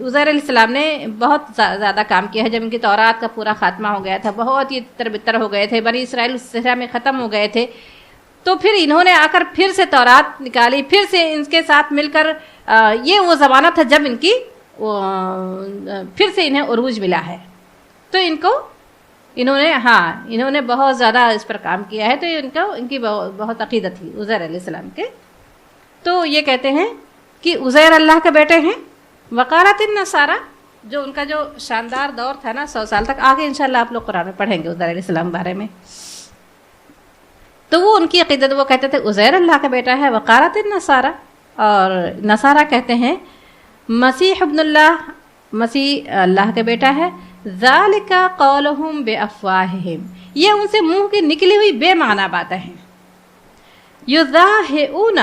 S2: عزیر علیہ السلام نے بہت زیادہ کام کیا ہے، جب ان کی تورات کا پورا خاتمہ ہو گیا تھا، بہت ہی تربتر ہو گئے تھے، بنی اسرائیل اس صحرا میں ختم ہو گئے تھے، تو پھر انہوں نے آ کر پھر سے تورات نکالی، پھر سے ان کے ساتھ مل کر یہ وہ زمانہ تھا جب ان کی پھر سے انہیں عروج ملا ہے، تو انہوں نے بہت زیادہ اس پر کام کیا ہے، تو ان کی بہت عقیدت تھی عزیر علیہ السلام کے۔ تو یہ کہتے ہیں کہ عزیر اللہ کے بیٹے ہیں۔ وقالت النصارى، جو ان کا جو شاندار دور تھا نا 100 سال تک، آگے انشاءاللہ آپ لوگ قرآن میں پڑھیں گے عزیر علیہ السلام بارے میں، تو وہ ان کی عقیدت، وہ کہتے تھے عزیر اللہ کا بیٹا ہے۔ وقالت النصارى، اور نصارہ کہتے ہیں مسیح ابن اللہ، مسیح اللہ کا بیٹا ہے۔ ذالک قولہم بافواہہم، یہ ان سے منہ کی نکلی ہوئی بے معنی باتیں ہیں۔ یضاہئون،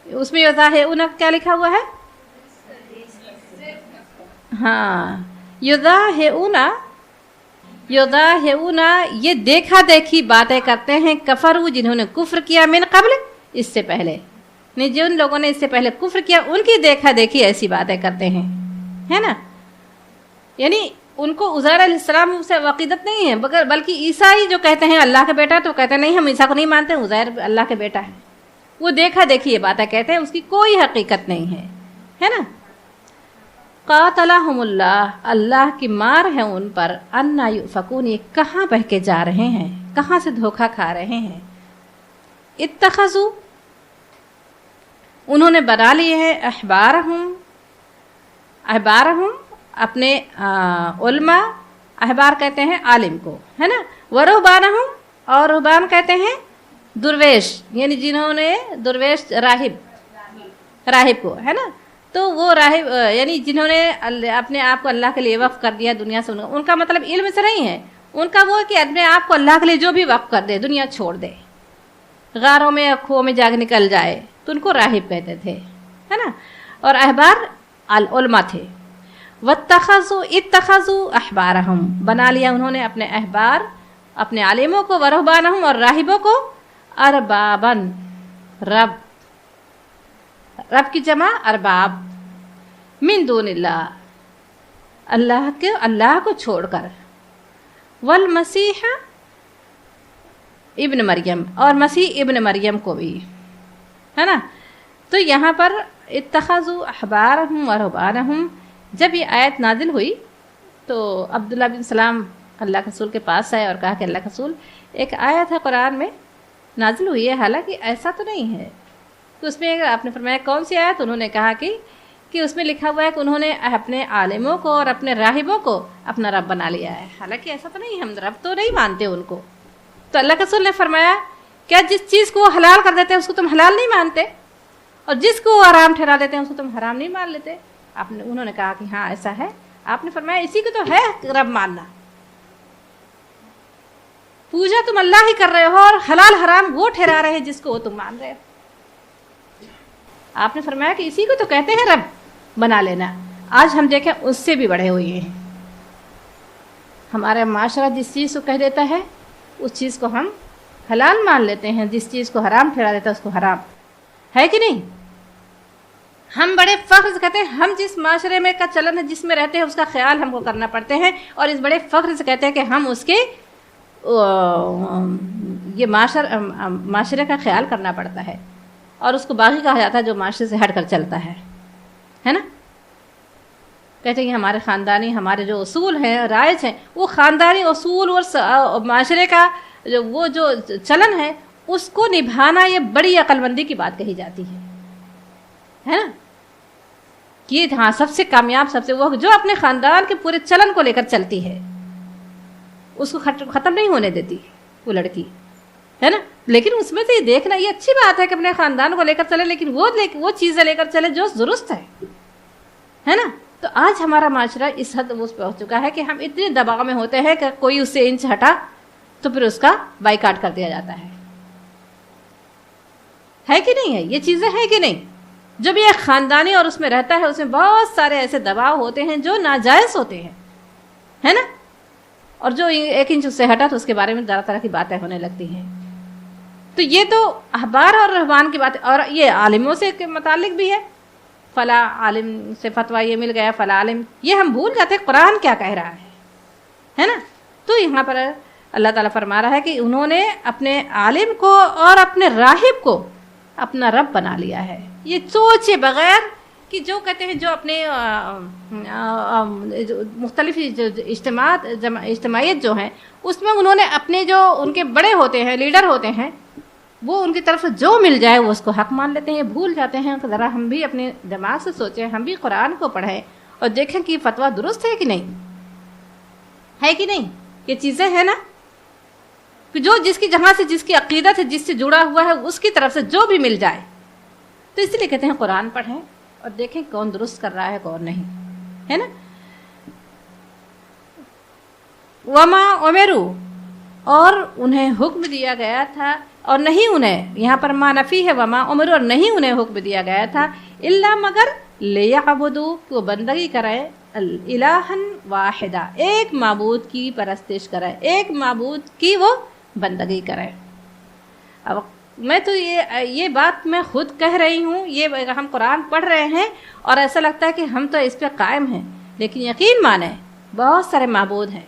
S2: اس میں یضاہئون کیا لکھا ہوا ہے؟ ہاں، یضاہئون، یہ دیکھا دیکھی باتیں کرتے ہیں، کفروا، جنہوں نے کفر کیا، من قبل، اس سے پہلے، نہیں جن لوگوں نے اس سے پہلے کفر کیا ان کی دیکھا دیکھی ایسی باتیں کرتے ہیں، ہے نا، یعنی ان کو عزیر علیہ السلام سے عقیدت نہیں ہے، بلکہ عیسائی جو کہتے ہیں اللہ کا بیٹا، تو کہتے ہیں نہیں ہم عیسیٰ کو نہیں مانتے، عزیر اللہ کا بیٹا ہے، وہ دیکھا دیکھی یہ باتیں کہتے ہیں، اس کی کوئی حقیقت نہیں ہے نا۔ قاتلہم اللہ، اللہ کی مار ہے ان پر، انا یؤفکون، یہ کہاں بہکے جا رہے ہیں، کہاں سے دھوکہ کھا رہے ہیں۔ اتخذوا، انہوں نے بنا لیے ہیں، احبارہم اپنے علماء، احبار کہتے ہیں عالم کو، ہے نا، ورہبانہم، اور رہبان کہتے ہیں درویش، یعنی جنہوں نے درویش راہب کو، ہے نا، تو وہ راہب یعنی جنہوں نے اپنے آپ کو اللہ کے لیے وقف کر دیا دنیا سے، ان کا مطلب علم سے نہیں ہے، ان کا وہ کہ اپنے آپ کو اللہ کے لیے جو بھی وقف کر دے، دنیا چھوڑ دے، غاروں میں کھوؤں میں جاگ نکل جائے، تو ان کو راہب کہتے تھے، ہے نا، اور احبار علماء تھے۔ اتخذوا احبارہم، بنا لیا انہوں نے اپنے احبار، اپنے عالموں کو، ورہبانہم، اور راہبوں کو، اربابن، رب کی جمع ارباب، من دون اللہ، اللہ کو چھوڑ کر، والمسیح ابن مریم، اور مسیح ابن مریم کو بھی، ہے نا۔ تو یہاں پر اتخذوا احبارہم ورہبانہم، جب یہ آیت نازل ہوئی تو عبداللہ بن سلام اللہ کے رسول کے پاس آئے اور کہا کہ اللہ کے رسول، ایک آیت ہے قرآن میں نازل ہوئی ہے، حالانکہ ایسا تو نہیں ہے، تو اس میں آپ نے فرمایا کون سی آیت؟ انہوں نے کہا کہ اس میں لکھا ہوا ہے کہ انہوں نے اپنے عالموں کو اور اپنے راہبوں کو اپنا رب بنا لیا ہے، حالانکہ ایسا تو نہیں، ہم رب تو نہیں مانتے ان کو۔ تو اللہ کے رسول نے فرمایا کیا جس چیز کو وہ حلال کر دیتے ہیں اس کو تم حلال نہیں مانتے، اور جس کو وہ حرام ٹھہرا دیتے ہیں اس کو تم حرام نہیں مان لیتے؟ انہوں نے کہا کہ ہاں ایسا ہے۔ آپ نے فرمایا اسی کو تو ہے رب ماننا، پوجا تم اللہ ہی کر رہے ہو اور حلال حرام وہ ٹھہرا رہے ہیں جس کو وہ تم مان رہے ہو۔ آپ نے فرمایا کہ اسی کو تو کہتے ہیں رب بنا لینا۔ آج ہم دیکھیں اس سے بھی بڑے ہوئے ہیں، ہمارا معاشرہ جس چیز کو کہہ دیتا ہے اس چیز کو ہم حلال مان لیتے ہیں، جس چیز کو حرام ٹھہرا دیتا ہے اس کو حرام، ہے کہ نہیں؟ ہم بڑے فخر سے کہتے ہیں ہم جس معاشرے میں کا چلن ہے، جس میں رہتے ہیں، اس کا خیال ہم کو کرنا پڑتے ہیں، اور اس بڑے فخر سے کہتے ہیں کہ ہم اس کے یہ معاشرے کا خیال کرنا پڑتا ہے، اور اس کو باغی کہا جاتا ہے جو معاشرے سے ہٹ کر چلتا ہے نا۔ کہتے ہیں کہ ہمارے خاندانی ہمارے جو اصول ہیں، رائج ہیں، وہ خاندانی اصول اور معاشرے کا وہ جو چلن ہے اس کو نبھانا یہ بڑی عقل مندی کی بات کہی جاتی ہے نا، کہ ہاں سب سے کامیاب، سب سے وہ جو اپنے خاندان کے پورے چلن کو لے کر چلتی ہے، اس کو ختم نہیں ہونے دیتی وہ لڑکی، ہے نا۔ لیکن اس میں سے یہ دیکھنا یہ اچھی بات ہے کہ اپنے خاندان کو لے کر چلے، لیکن وہ چیزیں لے کر چلے جو درست ہے نا۔ تو آج ہمارا معاشرہ اس حد وہ پہنچ چکا ہے کہ ہم اتنے دباؤ میں ہوتے ہیں کہ کوئی اس سے انچ ہٹا تو پھر اس کا بائیکاٹ کر دیا جاتا ہے، ہے کہ نہیں ہے؟ یہ چیزیں ہیں کہ نہیں؟ جب یہ خاندانی اور اس میں رہتا ہے، اس میں بہت سارے ایسے دباؤ ہوتے ہیں جو ناجائز ہوتے ہیں، ہے نا، اور جو 1 انچ اس سے ہٹا تو اس کے بارے میں طرح طرح کی باتیں ہونے لگتی ہیں. تو یہ تو احبار اور رہبان کی بات ہے، اور یہ عالموں سے متعلق بھی ہے. فلاں عالم سے فتویٰ یہ مل گیا، فلاں عالم، یہ ہم بھول جاتے ہیں قرآن کیا کہہ رہا ہے نا. تو یہاں پر اللہ تعالیٰ فرما رہا ہے کہ انہوں نے اپنے عالم کو اور اپنے راہب کو اپنا رب بنا لیا ہے. یہ سوچے بغیر کہ جو کہتے ہیں، جو اپنے مختلف اجتماعیت جو ہیں اس میں انہوں نے اپنے جو ان کے بڑے ہوتے ہیں، لیڈر ہوتے ہیں، وہ ان کی طرف سے جو مل جائے وہ اس کو حق مان لیتے ہیں. یہ بھول جاتے ہیں کہ ذرا ہم بھی اپنے دماغ سے سوچیں، ہم بھی قرآن کو پڑھیں اور دیکھیں کہ فتویٰ درست ہے کہ نہیں ہے کہ نہیں. یہ چیزیں ہیں نا کہ جو جس کی جہاں سے جس کی عقیدت ہے، جس سے جڑا ہوا ہے، اس کی طرف سے جو بھی مل جائے. تو اس لیے کہتے ہیں قرآن پڑھیں اور دیکھیں کون درست کر رہا ہے کون نہیں، ہے نا. وما امروا، اور انہیں حکم دیا گیا تھا، اور نہیں انہیں، یہاں پر ما نفی ہے، وما امروا، اور نہیں انہیں حکم دیا گیا تھا، الا مگر لیعبدوا، کہ وہ بندگی کریں، الہا واحدہ، ایک معبود کی پرستش کریں، ایک معبود کی وہ بندگی کریں. اب میں تو یہ بات میں خود کہہ رہی ہوں، یہ ہم قرآن پڑھ رہے ہیں اور ایسا لگتا ہے کہ ہم تو اس پہ قائم ہیں، لیکن یقین مانیں بہت سارے معبود ہیں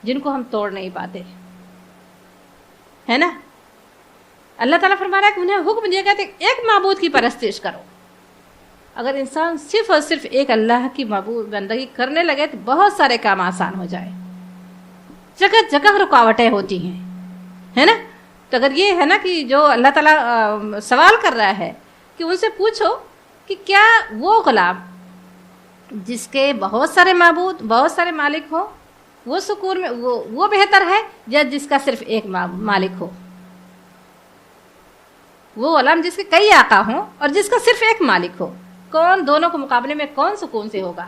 S2: جن کو ہم توڑ نہیں پاتے، ہے نا. اللہ تعالیٰ فرما رہا ہے کہ انہیں حکم دیا گیا کہ ایک معبود کی پرستش کرو. اگر انسان صرف اور صرف ایک اللہ کی معبود بندگی کرنے لگے تو بہت سارے کام آسان ہو جائے. جگہ جگہ رکاوٹیں ہوتی ہیں، ہے نا. تو اگر یہ ہے نا کہ جو اللہ تعالیٰ سوال کر رہا ہے کہ ان سے پوچھو کہ کیا وہ غلام جس کے بہت سارے معبود، بہت سارے مالک ہو، وہ سکون میں وہ بہتر ہے یا جس کا صرف ایک مالک ہو؟ وہ غلام جس کے کئی آقا ہوں اور جس کا صرف ایک مالک ہو، کون دونوں کے مقابلے میں کون سکون سے ہوگا؟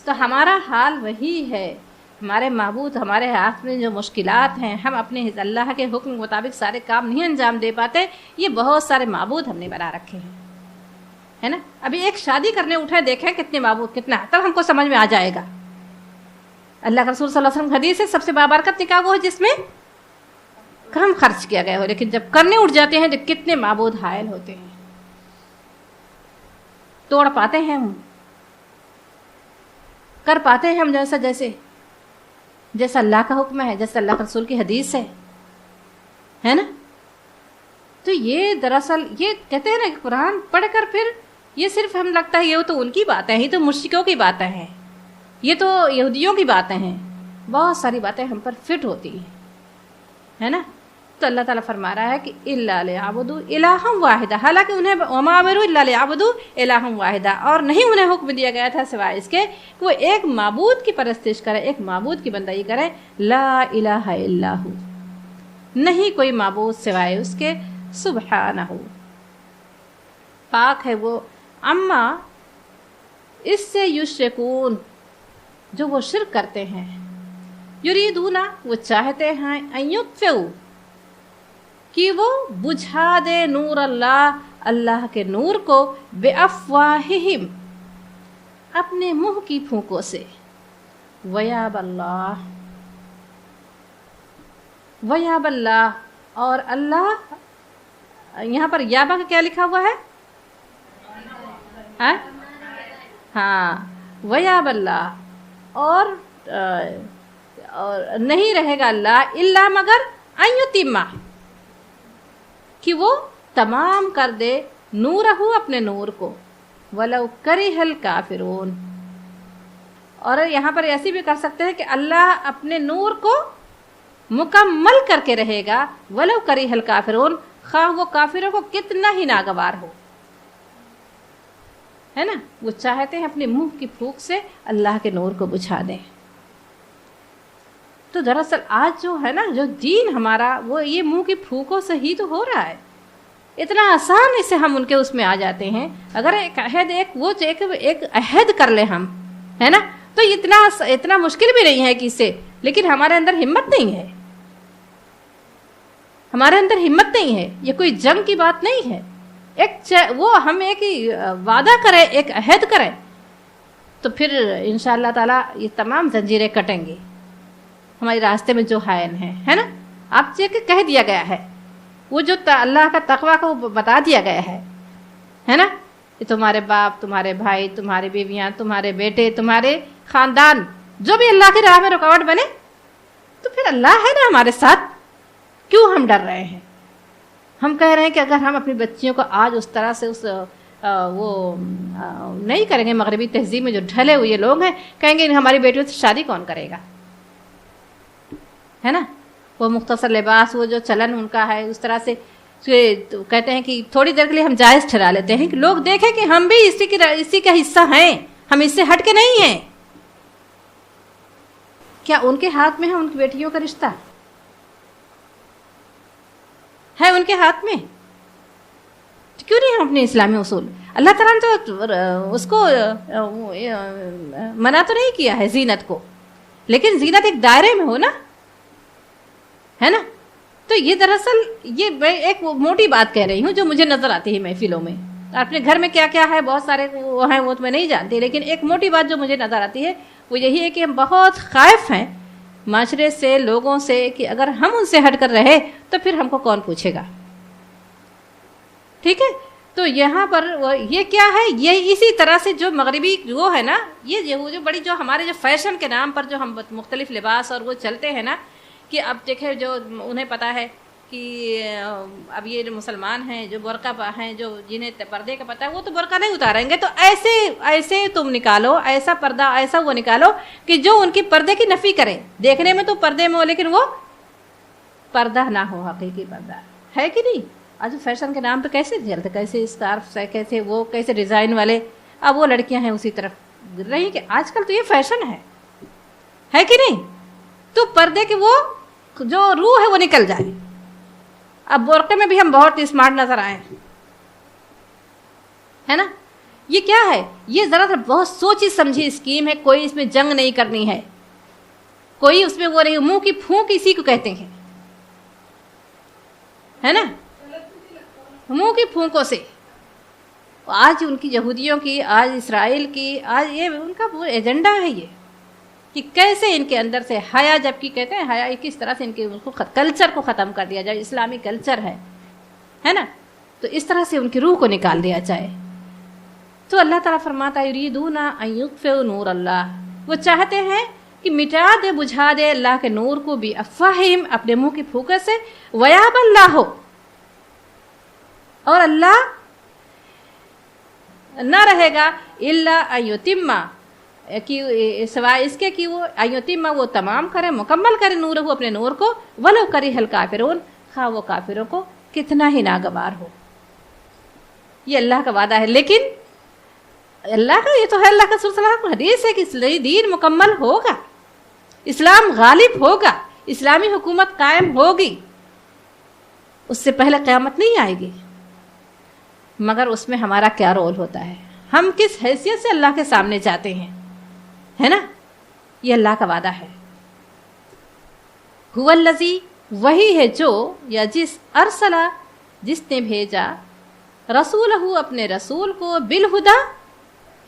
S2: تو ہمارا حال وہی ہے. ہمارے معبود، ہمارے ہاتھ میں جو مشکلات ہیں، ہم اپنے اللہ کے حکم کے مطابق سارے کام نہیں انجام دے پاتے. یہ بہت سارے معبود ہم نے بنا رکھے ہیں، ہے نا. ابھی ایک شادی کرنے اٹھے، دیکھیں کتنے معبود، کتنا، تب ہم کو سمجھ میں آ جائے گا. اللہ کے رسول صلی اللہ علیہ وسلم حدیث ہے سب سے بابرکت نکاح وہ ہے جس میں کم خرچ کیا گیا ہو، لیکن جب کرنے اٹھ جاتے ہیں تو کتنے معبود حائل ہوتے ہیں. توڑ پاتے ہیں ہم، کر پاتے ہیں ہم جیسا اللہ کا حکم ہے، جیسا اللہ کے رسول کی حدیث ہے نا. تو یہ دراصل یہ کہتے ہیں نا کہ قرآن پڑھ کر پھر یہ صرف ہم لگتا ہے یہ تو ان کی باتیں ہیں، یہ تو مشرکوں کی باتیں ہیں، یہ تو یہودیوں کی باتیں ہیں. بہت ساری باتیں ہم پر فٹ ہوتی ہیں، ہے نا. تو اللہ تعالیٰ فرما رہا ہے کہ الا لیعبدوا الہا واحدہ، حالانکہ انہیں وما امروا الا لیعبدوا الہا واحدہ، اور نہیں انہیں حکم دیا گیا تھا سوائے اس کے کہ وہ ایک معبود کی پرستش کرے، ایک معبود کی بندگی کرے. لا الہ الا ہو، نہیں کوئی معبود سوائے اس کے، سبحانہ، پاک ہے وہ، اما اس سے یشرکون، جو وہ شرک کرتے ہیں، یریدون، وہ چاہتے ہیں، ان یطفئوا، کہ وہ بجھا دے، نور اللہ، اللہ کے نور کو، بافواہہم، اپنے منہ کی پھونکوں سے، ویاب اللہ، ویاب اللہ، اور اللہ، یہاں پر یابا کا کیا لکھا ہوا ہے؟ ہاں، ویاب اللہ، اور نہیں رہے گا اللہ الا مگر ان یتیما، کہ وہ تمام کر دے، نورہ، اپنے نور کو، ولو کرہ الکافرون. اور یہاں پر ایسی بھی کر سکتے ہیں کہ اللہ اپنے نور کو مکمل کر کے رہے گا، ولو کرہ الکافرون، خواہ وہ کافروں کو کتنا ہی ناگوار ہو، ہے نا. وہ چاہتے ہیں اپنے منہ کی پھونک سے اللہ کے نور کو بجھا دیں. تو دراصل آج جو ہے نا، جو دین ہمارا، وہ یہ منہ کی پھونکوں سے ہی تو ہو رہا ہے. اتنا آسان سے ہم ان کے اس میں آ جاتے ہیں. اگر ایک عہد، ایک عہد کر لیں ہم، ہے نا، تو اتنا مشکل بھی نہیں ہے کہ اس سے، لیکن ہمارے اندر ہمت نہیں ہے. ہمارے اندر ہمت نہیں ہے. یہ کوئی جنگ کی بات نہیں ہے. ہم ایک ہی وعدہ کریں, ایک عہد کریں, تو پھر انشاءاللہ تعالی یہ تمام زنجیریں کٹیں گی ہمارے راستے میں جو حائل ہیں, ہے نا. آپ سے کہہ دیا گیا ہے, وہ جو اللہ کا تقویٰ کو بتا دیا گیا ہے نا. کہ تمہارے باپ, تمہارے بھائی, تمہاری بیویاں, تمہارے بیٹے, تمہارے خاندان جو بھی اللہ کی راہ میں رکاوٹ بنے, تو پھر اللہ ہے نا ہمارے ساتھ. کیوں ہم ڈر رہے ہیں؟ ہم کہہ رہے ہیں کہ اگر ہم اپنی بچیوں کو آج اس طرح سے وہ نہیں کریں گے, مغربی تہذیب میں جو ڈھلے ہوئے لوگ ہیں کہیں گے ہماری بیٹیوں سے شادی کون کرے گا, ہے نا. وہ مختصر لباس, وہ جو چلن ان کا ہے, اس طرح سے کہتے ہیں کہ تھوڑی دیر کے لیے ہم جائز ٹھہرا لیتے ہیں کہ لوگ دیکھیں کہ ہم بھی اسی کا حصہ ہیں, ہم اس سے ہٹ کے نہیں ہیں. کیا ان کے ہاتھ میں ہے ان کی بیٹیوں کا رشتہ؟ ہے ان کے ہاتھ میں؟ کیوں نہیں ہم اپنے اسلامی اصول, اللہ تعالیٰ نے تو اس کو منع تو نہیں کیا ہے زینت کو, لیکن زینت ایک دائرے میں ہو نا, ہے نا. تو یہ دراصل یہ میں ایک موٹی بات کہہ رہی ہوں جو مجھے نظر آتی ہے محفلوں میں. اپنے گھر میں کیا کیا ہے بہت سارے وہ ہیں, وہ تو میں نہیں جانتی, لیکن ایک موٹی بات جو مجھے نظر آتی ہے وہ یہی ہے کہ ہم بہت خائف ہیں معاشرے سے, لوگوں سے, کہ اگر ہم ان سے ہٹ کر رہے تو پھر ہم کو کون پوچھے گا. ٹھیک ہے. تو یہاں پر یہ کیا ہے, یہ اسی طرح سے جو مغربی وہ ہے نا, یہ جو بڑی جو ہمارے جو فیشن کے نام پر جو ہم مختلف لباس اور وہ چلتے ہیں نا, کہ اب دیکھیں جو انہیں پتا ہے کہ اب یہ جو مسلمان ہیں جو برقع ہیں, جو جنہیں پردے کا پتہ ہے, وہ تو برقع نہیں اتاریں گے, تو ایسے تم نکالو, ایسا پردہ, ایسا وہ نکالو کہ جو ان کی پردے کی نفی کرے. دیکھنے میں تو پردے میں ہو لیکن وہ پردہ نہ ہو, حقیقی پردہ ہے کہ نہیں. آج فیشن کے نام پہ کیسے چلتے, کیسے اسکارف سے, کیسے وہ کیسے ڈیزائن والے, اب وہ لڑکیاں ہیں اسی طرف گر رہی کہ آج کل تو یہ فیشن ہے کہ نہیں. تو پردے کی وہ جو روح ہے وہ نکل جائے. اب برقعے میں بھی ہم بہت اسمارٹ نظر آئے, ہے نا. یہ کیا ہے, یہ ذرا سا بہت سوچی سمجھی اسکیم ہے. کوئی اس میں جنگ نہیں کرنی ہے, کوئی اس میں وہ نہیں, منہ کی پھونک اسی کو کہتے ہیں, ہے نا. منہ کی پھونکوں سے آج ان کی یہودیوں کی, آج اسرائیل کی, آج یہ ان کا وہ ایجنڈا ہے یہ کہ کیسے ان کے اندر سے حیا, جبکہ کہتے ہیں حیا کس طرح سے ان کے کلچر کو ختم کر دیا جائے. اسلامی کلچر ہے نا, تو اس طرح سے ان کی روح کو نکال دیا جائے. تو اللہ تعالیٰ فرماتا ہے یریدون ان یطفئوا نور اللہ, وہ چاہتے ہیں کہ مٹا دے, بجھا دے اللہ کے نور کو بھی افواہہم, اپنے منہ کی پھونکے سے, ویاب اللہ, اور اللہ نہ رہے گا الا ان یتم, کہ سوائے اس کے کہ وہ ایتم, وہ تمام کرے, مکمل کرے نورہ, اپنے نور کو, ولو کرہ الکافرون, خواہ وہ کافروں کو کتنا ہی ناگوار ہو. یہ اللہ کا وعدہ ہے. لیکن اللہ کا یہ تو ہے, اللہ کا سلسلہ حدیث ہے کہ دین مکمل ہوگا, اسلام غالب ہوگا, اسلامی حکومت قائم ہوگی. اس سے پہلے قیامت نہیں آئے گی, مگر اس میں ہمارا کیا رول ہوتا ہے, ہم کس حیثیت سے اللہ کے سامنے جاتے ہیں, ہے نا. یہ اللہ کا وعدہ ہے. هو الذی, وہی ہے جو, یا جس, ارسلہ, جس نے بھیجا, رسولہ, اپنے رسول کو, بالہدی,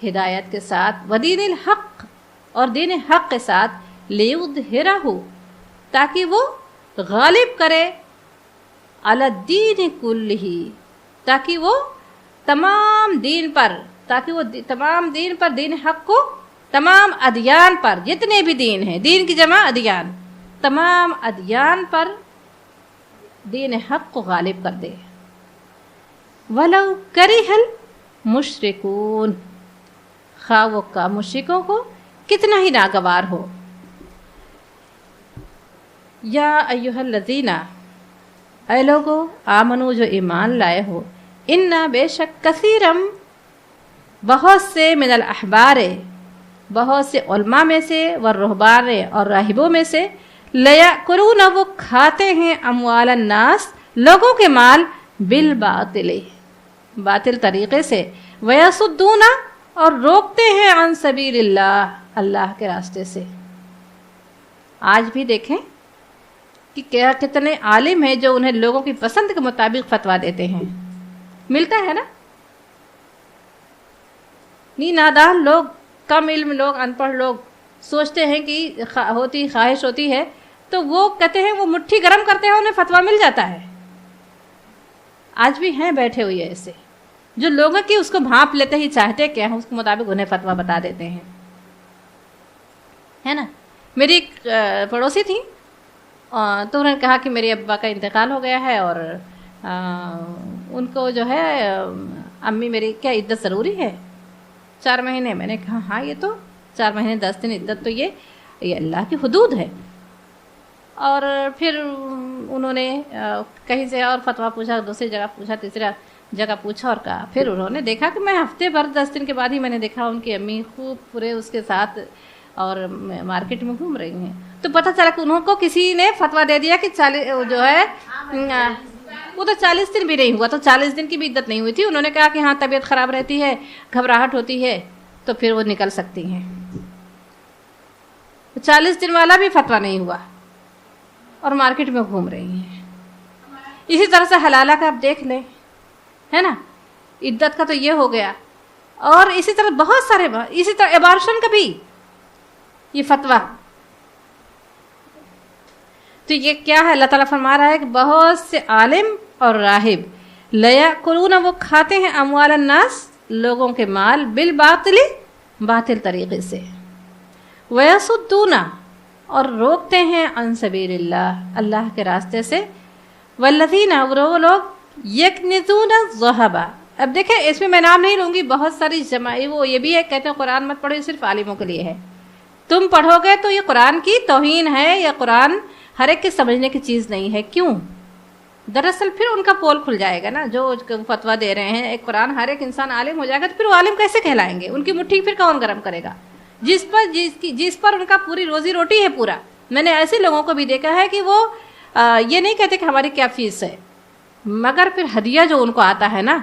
S2: ہدایت کے ساتھ, ودین الحق, اور دین حق کے ساتھ, لیظہرہ, تاکہ وہ غالب کرے, علی الدین کلہ, تاکہ وہ تمام دین پر, تمام دین پر, دین حق کو, تمام ادیان پر, جتنے بھی دین ہیں, دین کی جمع ادیان, تمام ادیان پر دین حق کو غالب کر دے. وَلَوْ كَرِهَ الْمُشْرِكُونَ, خواہ وہ کا مشرکوں کو کتنا ہی ناگوار ہو. یا ایھا الذین, اے لوگو, آمنو, جو ایمان لائے ہو, انا, بے شک, کثیرم, بہت سے, من الاحبار, بہت سے علماء میں سے, والرہبان, اور راہبوں میں سے, لیأکلون, وہ کھاتے ہیں, اموال الناس, لوگوں کے مال, بالباطل, باطل طریقے سے, ویصدون, اور روکتے ہیں, عن سبیل اللہ, اللہ کے راستے سے. آج بھی دیکھیں کہ کیا کتنے عالم ہیں جو انہیں لوگوں کی پسند کے مطابق فتویٰ دیتے ہیں. ملتا ہے نا. نادان لوگ، کم علم لوگ، ان پڑھ لوگ سوچتے ہیں کہ خواہش ہوتی ہے تو وہ کہتے ہیں وہ مٹھی گرم کرتے ہیں انہیں فتویٰ مل جاتا ہے. آج بھی ہیں بیٹھے ہوئے ایسے جو لوگوں کی اس کو بھانپ لیتے ہی چاہتے کیا ہیں اس کے مطابق انہیں فتویٰ بتا دیتے ہیں، ہے نا. میری ایک پڑوسی تھی تو انہوں نے کہا کہ میرے ابا کا انتقال ہو گیا ہے اور ان کو جو ہے امی میری کیا عدت ضروری ہے 4 مہینے. میں نے کہا ہاں یہ تو 4 مہینے 10 دن عدت تو یہ اللہ کی حدود ہے. اور پھر انہوں نے کہیں سے اور فتویٰ پوچھا، دوسری جگہ پوچھا، تیسری جگہ پوچھا اور کہا. پھر انہوں نے دیکھا کہ میں ہفتے بھر 10 دن کے بعد ہی میں نے دیکھا ان کی امی خوب پورے اس کے ساتھ اور مارکیٹ میں گھوم رہی ہیں. تو پتہ چلا کہ انہوں کو کسی نے فتویٰ دے دیا کہ جو ہے وہ تو 40 دن بھی نہیں ہوا، تو 40 دن کی بھی عدت نہیں ہوئی تھی. انہوں نے کہا کہ ہاں طبیعت خراب رہتی ہے، گھبراہٹ ہوتی ہے تو پھر وہ نکل سکتی ہیں. 40 دن والا بھی فتویٰ نہیں ہوا اور مارکیٹ میں گھوم رہی ہیں. اسی طرح سے حلالہ کا آپ دیکھ لیں، ہے نا. عدت کا تو یہ ہو گیا. اور اسی طرح بہت سارے، اسی طرح ابارشن کا بھی یہ فتویٰ. تو یہ کیا ہے؟ اللہ تعالیٰ فرما رہا ہے کہ بہت سے عالم اور راہب لیاکلون، وہ کھاتے ہیں اموال الناس، لوگوں کے مال، بالباطل، باطل طریقے سے، ویصدون، اور روکتے ہیں عن سبیل اللہ، اللہ کے راستے سے، والذین، وہ لوگ یکنزون الذہب. اب دیکھیں اس میں میں نام نہیں لوں گی، بہت ساری جماعی وہ یہ بھی ہے کہتے ہیں قرآن مت پڑھو، یہ صرف عالموں کے لیے ہے. تم پڑھو گے تو یہ قرآن کی توہین ہے، یا قرآن ہر ایک کے سمجھنے کی چیز نہیں ہے. کیوں؟ دراصل پھر ان کا پول کھل جائے گا نا. جو فتویٰ دے رہے ہیں ایک قرآن ہر ایک انسان عالم ہو جائے گا تو پھر وہ عالم کیسے کہلائیں گے؟ ان کی مٹھی پھر کون گرم کرے گا؟ جس پر ان کا پوری روزی روٹی ہے پورا. میں نے ایسے لوگوں کو بھی دیکھا ہے کہ وہ یہ نہیں کہتے کہ ہماری کیا فیس ہے، مگر پھر ہدیہ جو ان کو آتا ہے نا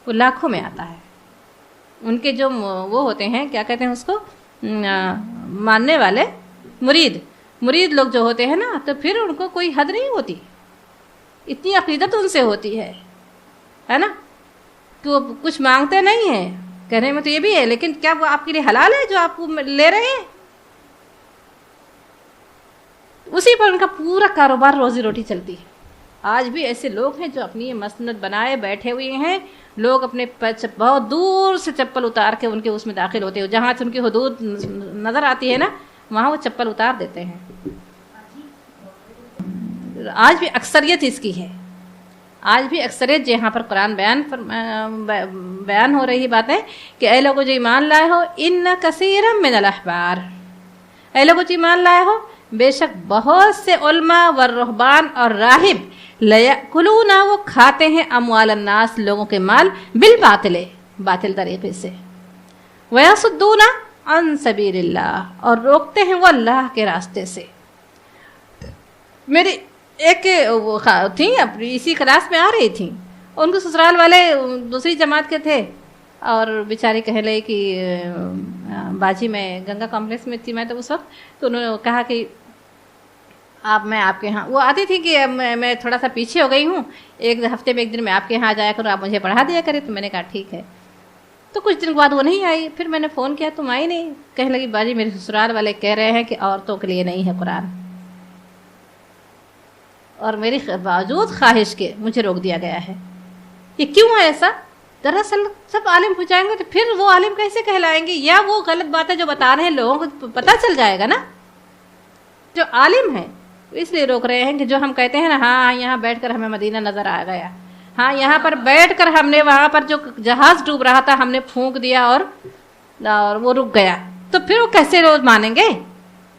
S2: وہ لاکھوں میں آتا ہے. ان کے جو وہ ہوتے ہیں کیا کہتے ہیں اس کو، ماننے والے مرید لوگ جو ہوتے ہیں نا، تو پھر ان کو کوئی حد نہیں ہوتی، اتنی عقیدت ان سے ہوتی ہے نا، کہ وہ کچھ مانگتے نہیں ہیں. کہنے میں تو یہ بھی ہے، لیکن کیا وہ آپ کے لیے حلال ہے جو آپ لے رہے ہیں؟ اسی پر ان کا پورا کاروبار، روزی روٹی چلتی ہے. آج بھی ایسے لوگ ہیں جو اپنی مسند بنائے بیٹھے ہوئے ہیں. لوگ اپنے بہت دور سے چپل اتار کے ان کے اس میں داخل ہوتے ہیں، جہاں سے ان کی حدود نظر آتی ہے نا وہاں وہ چپل اتار دیتے ہیں. آج بھی اکثریت اس کی ہے. آج بھی اکثریت جہاں پر قرآن بیان ہو رہی باتیں کہ اے لوگو جو ایمان لائے ہو، ان کثیرا من الاحبار، اے لوگو جو ایمان لائے ہو، بے شک بہت سے علماء والرہبان اور راہب، لیاکلون، وہ کھاتے ہیں اموال الناس، لوگوں کے مال، بالباطل، باطل طریقے سے، ویصدون عن سبیل اللہ، اور روکتے ہیں وہ اللہ کے راستے سے. میری ایک وہ تھی اپنی اسی کلاس میں آ رہی تھیں، ان کو سسرال والے دوسری جماعت کے تھے، اور بیچاری کہنے لگی کہ باجی میں گنگا کمپلیکس میں تھی میں تو اس وقت، تو انہوں نے کہا کہ میں آپ کے ہاں، وہ آتی تھی کہ میں تھوڑا سا پیچھے ہو گئی ہوں، ایک ہفتے میں ایک دن میں آپ کے ہاں جایا کروں، آپ مجھے پڑھا دیا کریں. تو میں نے کہا ٹھیک ہے. تو کچھ دن کے بعد وہ نہیں آئی. پھر میں نے فون کیا، تم آئی نہیں. کہنے لگی باجی میرے سسرال والے کہہ رہے ہیں کہ عورتوں کے لیے نہیں ہے قرآن، اور میری باوجود خواہش کے مجھے روک دیا گیا ہے. یہ کیوں ہے ایسا؟ دراصل سب عالم ہو جائیں گے تو پھر وہ عالم کیسے کہلائیں گے؟ یا وہ غلط باتیں جو بتا رہے ہیں لوگوں کو پتہ چل جائے گا نا. جو عالم ہیں اس لیے روک رہے ہیں کہ جو ہم کہتے ہیں نا، ہاں یہاں بیٹھ کر ہمیں مدینہ نظر آ گیا، ہاں یہاں پر بیٹھ کر ہم نے وہاں پر جو جہاز ڈوب رہا تھا ہم نے پھونک دیا اور وہ رک گیا، تو پھر وہ کیسے روز مانیں گے؟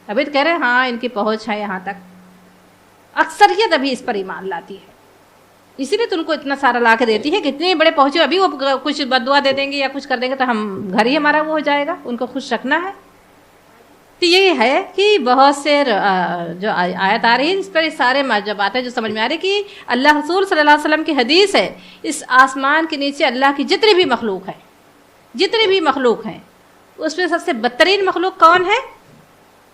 S2: ابھی تو کہہ رہے ہیں ہاں ان کی پہنچ ہے یہاں تک. اکثریت ابھی اس پر ایمان لاتی ہے، اسی لیے تو ان کو اتنا سارا لا کے دیتی ہے کہ اتنے بڑے پہنچے، ابھی وہ کچھ بد دعا دے دیں گے یا کچھ کر دیں گے تو ہم گھر ہی ہمارا وہ ہو جائے گا. ان کو خوش رکھنا ہے. تو یہ ہے کہ بہت سے جو آیت آ رہی ہے اس پر سارے جو باتیں جو سمجھ میں آ رہی کہ اللہ رسول صلی اللہ علیہ وسلم کی حدیث ہے، اس آسمان کے نیچے اللہ کی جتنی بھی مخلوق ہیں اس میں سب سے بدترین مخلوق کون ہے؟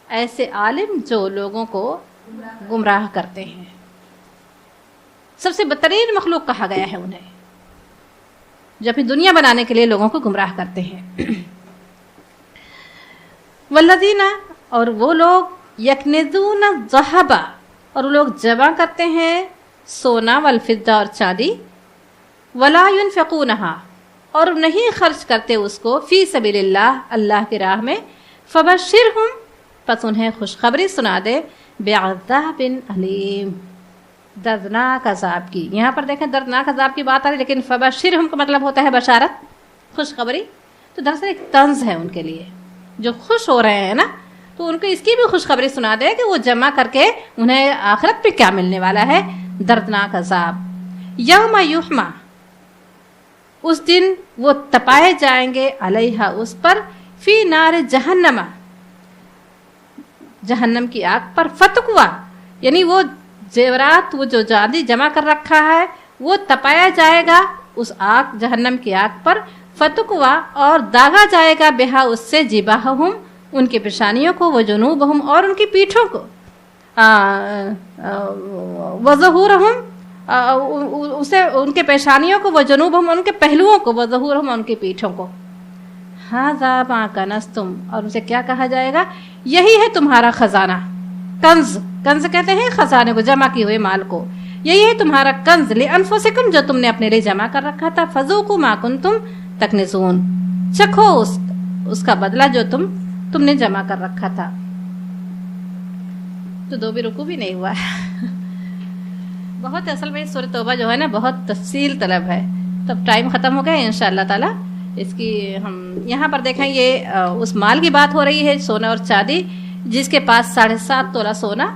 S2: ایسے عالم جو لوگوں کو گمراہ کرتے ہیں. سب سے بدترین مخلوق کہا گیا ہے انہیں، جو اپنی دنیا بنانے کے لیے لوگوں کو گمراہ کرتے ہیں. والذین، اور وہ لوگ یکنزون الذہب، اور وہ لوگ جمع کرتے ہیں سونا والفضہ اور چاندی، ولا ينفقونها، اور نہیں خرچ کرتے اس کو فی سبیل اللہ، اللہ کی راہ میں. فبشرہم، پس انہیں خوشخبری سنا دے بعذاب علیم، دردناک عذاب کی. یہاں پر دیکھیں دردناک عذاب کی بات آ رہی، لیکن فبشرہم کا مطلب ہوتا ہے بشارت، خوشخبری. تو دراصل ایک طنز ہے ان کے لیے، جو خوش ہو رہے ہیں نا، تو ان کو اس کی بھی خوشخبری سنا دے کہ وہ جمع کر کے انہیں آخرت پہ کیا ملنے والا ہے، دردناک عذاب. یوم یحما، اس دن وہ تپائے جائیں گے، علیہا، اس پر، فی نار جہنم، جہنم کی آگ پر، فتقوا، یعنی وہ زیورات، وہ جو چاندی جمع کر رکھا ہے وہ تپایا جائے گا اس آگ، جہنم کی آگ پر، فتقوا، اور داغا جائے گا، بہا، اس سے، جباہہم، ان کی پیشانیوں کو، وجنوبہم، اور ان کی پیٹھوں کو، وظہورہم، اسے، ان کے پیشانیوں کو، وجنوبہم، ان کے پہلوؤں کو، وظہورہم، ان کی پیٹھوں کو. ھذا ما کنزتم، اور اسے کیا کہا جائے گا، یہی ہے تمہارا خزانہ. کنز، کنز کہتے ہیں خزانے کو، جمع کیے ہوئے مال کو. یہی ہے تمہارا کنز، لانفسکم، جو تم نے اپنے لیے جمع کر رکھا تھا. فذوقوا ما کنتم تکنزون، چکھو اس کا بدلہ جو تم نے جمع کر رکھا تھا. تو دو بھی رکوع بھی نہیں ہوا ہے. بہت، اصل میں سورۃ توبہ جو ہے نا بہت تفصیل طلب ہے. تب ٹائم ختم ہو گیا انشاءاللہ تعالی. اس کی ہم یہاں پر دیکھیں، یہ اس مال کی بات ہو رہی ہے، سونا اور چاندی، جس کے پاس 7.5 تولہ سونا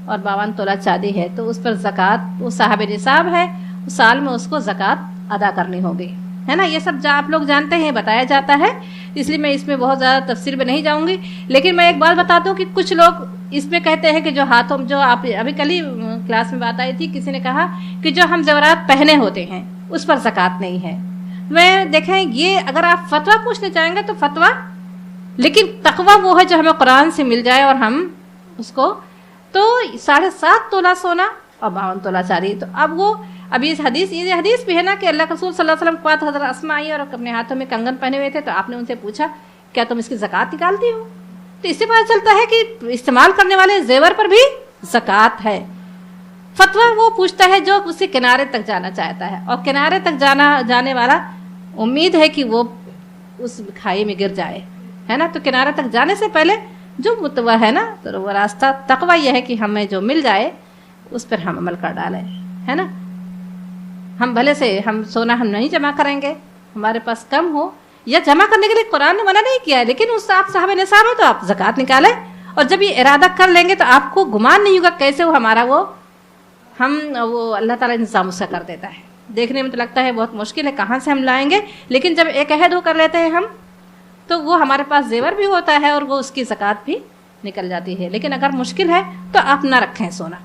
S2: اور 52 تولہ چاندی ہے، تو اس پر زکوٰۃ، وہ صاحب نصاب ہے، اس سال میں اس کو زکوٰۃ ادا کرنی ہوگی، ہے نا. یہ سب آپ لوگ جانتے ہیں، بتایا جاتا ہے، اس لیے میں اس میں بہت زیادہ تفصیل میں نہیں جاؤں گی. لیکن میں ایک بات بتاتا ہوں کہ کچھ لوگ اس میں کہتے ہیں کہ جو ہاتھوں، جو آپ ابھی کل ہی کلاس میں بات آئی تھی، کسی نے کہا کہ جو ہم زیورات پہنے ہوتے ہیں اس پر زکوٰۃ نہیں ہے. میں دیکھیں، یہ اگر آپ فتویٰ پوچھنے چاہیں گے تو فتویٰ، لیکن تقویٰ وہ ہے جو ہمیں قرآن سے مل جائے اور ہم اس کو. تو 7.5 تولہ سونا اور 52 تولہ چاندی. تو اب یہ حدیث بھی ہے نا کہ اللہ کے رسول صلی اللہ علیہ وسلم کے پاس حضرت اسماء آئی اور اپنے ہاتھوں میں کنگن پہنے ہوئے تھے، تو آپ نے ان سے پوچھا کیا تم اس کی زکوٰۃ نکالتی ہو؟ تو اس سے پتہ چلتا ہے کہ استعمال کرنے والے زیور پر بھی زکوٰۃ ہے. فتویٰ وہ پوچھتا ہے جو اس کے کنارے تک جانا چاہتا ہے، اور کنارے تک جانے والا امید ہے کہ وہ اس کھائی میں گر جائے، ہے نا. تو کنارے تک جانے سے پہلے جو متوع ہے نا، تو وہ راستہ تقویٰ یہ ہے کہ ہمیں جو مل جائے اس پر ہم عمل کر ڈالیں، ہے نا. ہم بھلے سے ہم سونا ہم نہیں جمع کریں گے، ہمارے پاس کم ہو، یا جمع کرنے کے لیے قرآن نے منع نہیں کیا ہے، لیکن اس سے آپ صاحب نصاب ہے تو آپ زکوٰۃ نکالیں. اور جب یہ ارادہ کر لیں گے تو آپ کو گمان نہیں ہوگا کیسے وہ ہمارا وہ اللہ تعالیٰ انتظام اس کا کر دیتا ہے. دیکھنے میں تو لگتا ہے بہت مشکل ہے، کہاں سے ہم لائیں گے، لیکن جب ایک عہد ہو کر لیتے ہیں ہم، تو وہ ہمارے پاس زیور بھی ہوتا ہے اور وہ اس کی زکوٰۃ بھی نکل جاتی ہے. لیکن اگر مشکل ہے تو آپ نہ رکھیں سونا،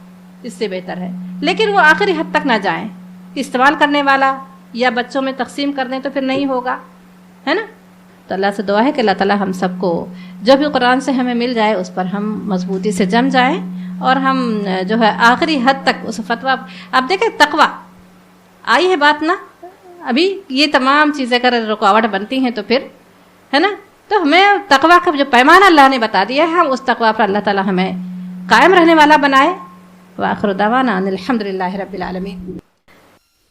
S2: اس سے بہتر ہے. لیکن وہ آخری حد تک نہ جائیں، استعمال کرنے والا یا بچوں میں تقسیم کر دیں تو پھر نہیں ہوگا، ہے نا. تو اللہ سے دعا ہے کہ اللہ تعالیٰ ہم سب کو جو بھی قرآن سے ہمیں مل جائے اس پر ہم مضبوطی سے جم جائیں، اور ہم جو ہے آخری حد تک اس فتویٰ. اب دیکھیں تقویٰ آئی ہے بات نا، ابھی یہ تمام چیزیں اگر رکاوٹ بنتی ہیں تو پھر، ہے نا. تو ہمیں تقویٰ کا جو پیمانہ اللہ نے بتا دیا ہے، ہم اس تقویٰ پر اللہ تعالیٰ ہمیں قائم رہنے والا بنائے. وآخر دعوانا ان الحمد للہ رب العالمین.